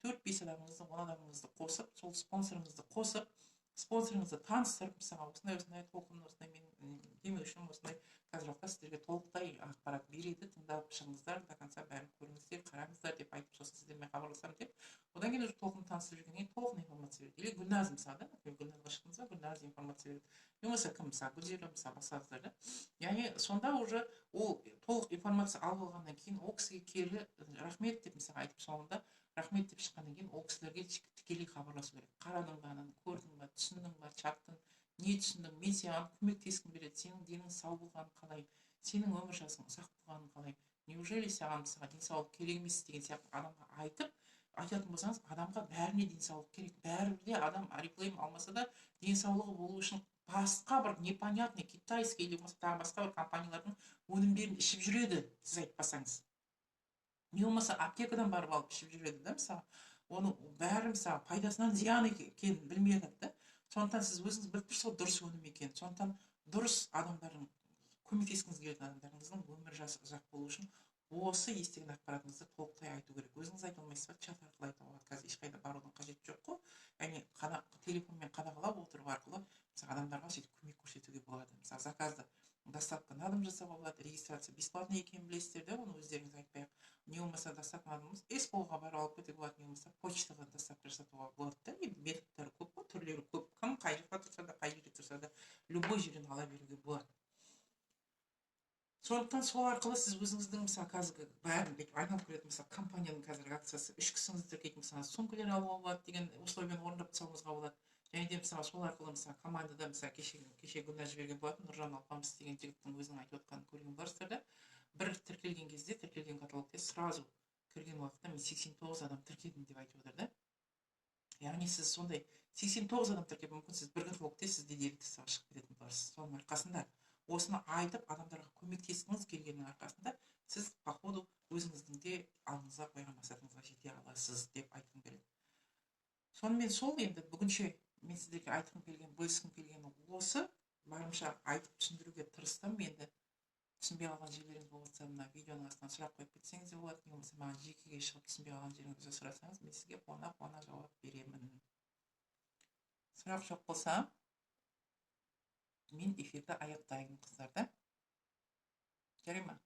4-5 адамыңызды, 10 адамыңызды қосып, сол спонсорыңызды қосып, спонсорыңызды таныстырып, мысалы осындай толқын, осындай мен демеушім, осындай қазір уақытта сіздерге толықтай ақпарат береді, тыңдап шығыңыздар, до конца бәрін көріңіздер, қараңыздар деп айтып, сосын сіздермен хабарласамын деп. Одан кейін уже толқын таныстырып жүргеннен кейін толық информация береді. Или Гүлназ мысалы, да, например, Гүлназға шықтыңыз ба, Гүлназ информация береді. Не болмаса кім, мысалы Гүлзира, мысалы басқа қыздар, да. Яғни сонда уже ол толық информация алып алғаннан кейін ол кісіге кері рахмет деп мысалы айтып, соңында рахмет деп шыққаннан кейін ол кісілерге тікелей хабарласу керек. Қарадың ба, көрдің ба, түсіндің ба, чаттың, не түсіндің, мен саған көмектескім келеді, сенің денің сау болғанын қалаймын, сенің өмір жасың ұзақ болғанын қалаймын, неужели саған мысалы денсаулық керек емес деген сияқты адамға айтатын болсаңыз, адамға бәріне денсаулық керек. Бәрінде адам реплейм алмаса да денсаулығы болу үшін басқа бір непонятный китайский или тағы басқа бір компаниялардың өнімдерін ішіп жүреді, сіз айтпасаңыз. Не болмаса аптекадан барып алып ішіп жүреді, да, мысалы. Оның бәрі мысалы пайдасынан зиян екенін білмей жатады, да. Сондықтан сіз өзіңіз біліп тұрсыз ғой дұрыс өнім екенін. Сондықтан дұрыс адамдардың көмектескіңіз келетін адамдарыңыздың өмір жасы ұзақ болу үшін осы естіген ақпаратыңызды толықтай айту керек. Өзіңіз айта алмайсыз ба, чат арқылы айтуға болады. Қазір ешқайда барудың қажеті жоқ қой. Яғни телефонмен қадағалап отыру арқылы мысалы адамдарға сөйтіп көмек көрсетуге болады. Мысалы заказды доставка на дом жасауға болады, регистрация бесплатный екенін білесіздер, да, оны өздеріңіз айтпай-ақ. Не болмаса доставка на дом эсполға барып алып кетуге болады, не болмаса почтаға доставка жасатуға болады, да. Енді методтары көп қой, түрлері көп. Кім қай жақта тұрса да, қай жерде тұрса да любой жерден ала беруге болады. Сондықтан сол арқылы сіз өзіңіздің мысалы қазіргі бәрін айналып келетін мысалы компанияның қазіргі акциясы 3 кісіңізді тіркейтін болсаңыз сумкалар алуға болады деген условияны орындап тастауыңызға болады. Және де мысалы сол арқылы мысалы командада мысалы кеше Гүлназ жіберген болатын, Нұржан Алпамыс деген жігіттің өзінің айтып отқанын көрген боларсыздар, да. Бір тіркелген кезде, тіркелген каталогте сразу кірген уақытта мен 89 адам тіркедім деп айтып отыр, да. Яғни сіз сондай 89 адам тіркеп, мүмкін сіз бір каталогте сізде деректесі шығып кететін боларсыз. Соның арқасында осыны айтып адамдарға көмектескіңіз келгеннің арқасында сіз по ходу өзіңіздің де алдыңызға қойған мақсатыңызға жете аласыз деп айтқым келеді. Сонымен сол енді бүгінше мен сіздерге айтқым келген, бөліскім келгені осы. Барымша айтып түсіндіруге тырыстым. Енді түсінбей қалған жерлеріңіз болса, мына видеоның астына сұрақ қойып кетсеңіз де болады, не болмаса маған жекеге шығып түсінбей қалған жеріңізді сұрасаңыз, мен сізге қуана жауап беремін. Сұрақ жоқ болса, мен эфирді аяқтайын, қыздарда. Жарай ма?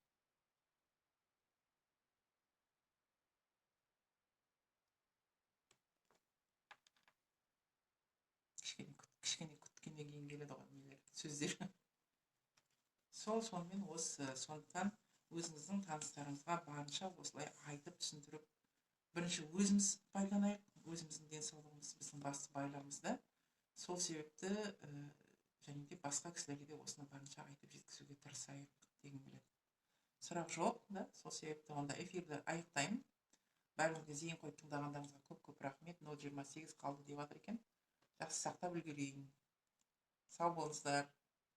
Кішкене күткеннен кейін келеді ғой нелер, сөздер. Сонымен осы, сондықтан өзіңіздің таныстарыңызға барынша осылай айтып түсіндіріп, бірінші өзіміз пайдаланайық, өзіміздің денсаулығымыз біздің басты байлығымыз, да. Сол себепті және де басқа кісілерге де осыны барынша айтып жеткізуге тырысайық дегім келеді. Сұрақ жоқ, да? Сол себепті онда эфирді аяқтаймын. Бәріңізге зейін қойып тыңдағандарыңызға көп рахмет. 0.28 қалды деп жатыр екен. Жақсы сақтап үлгерейін. Сау болыңыздар.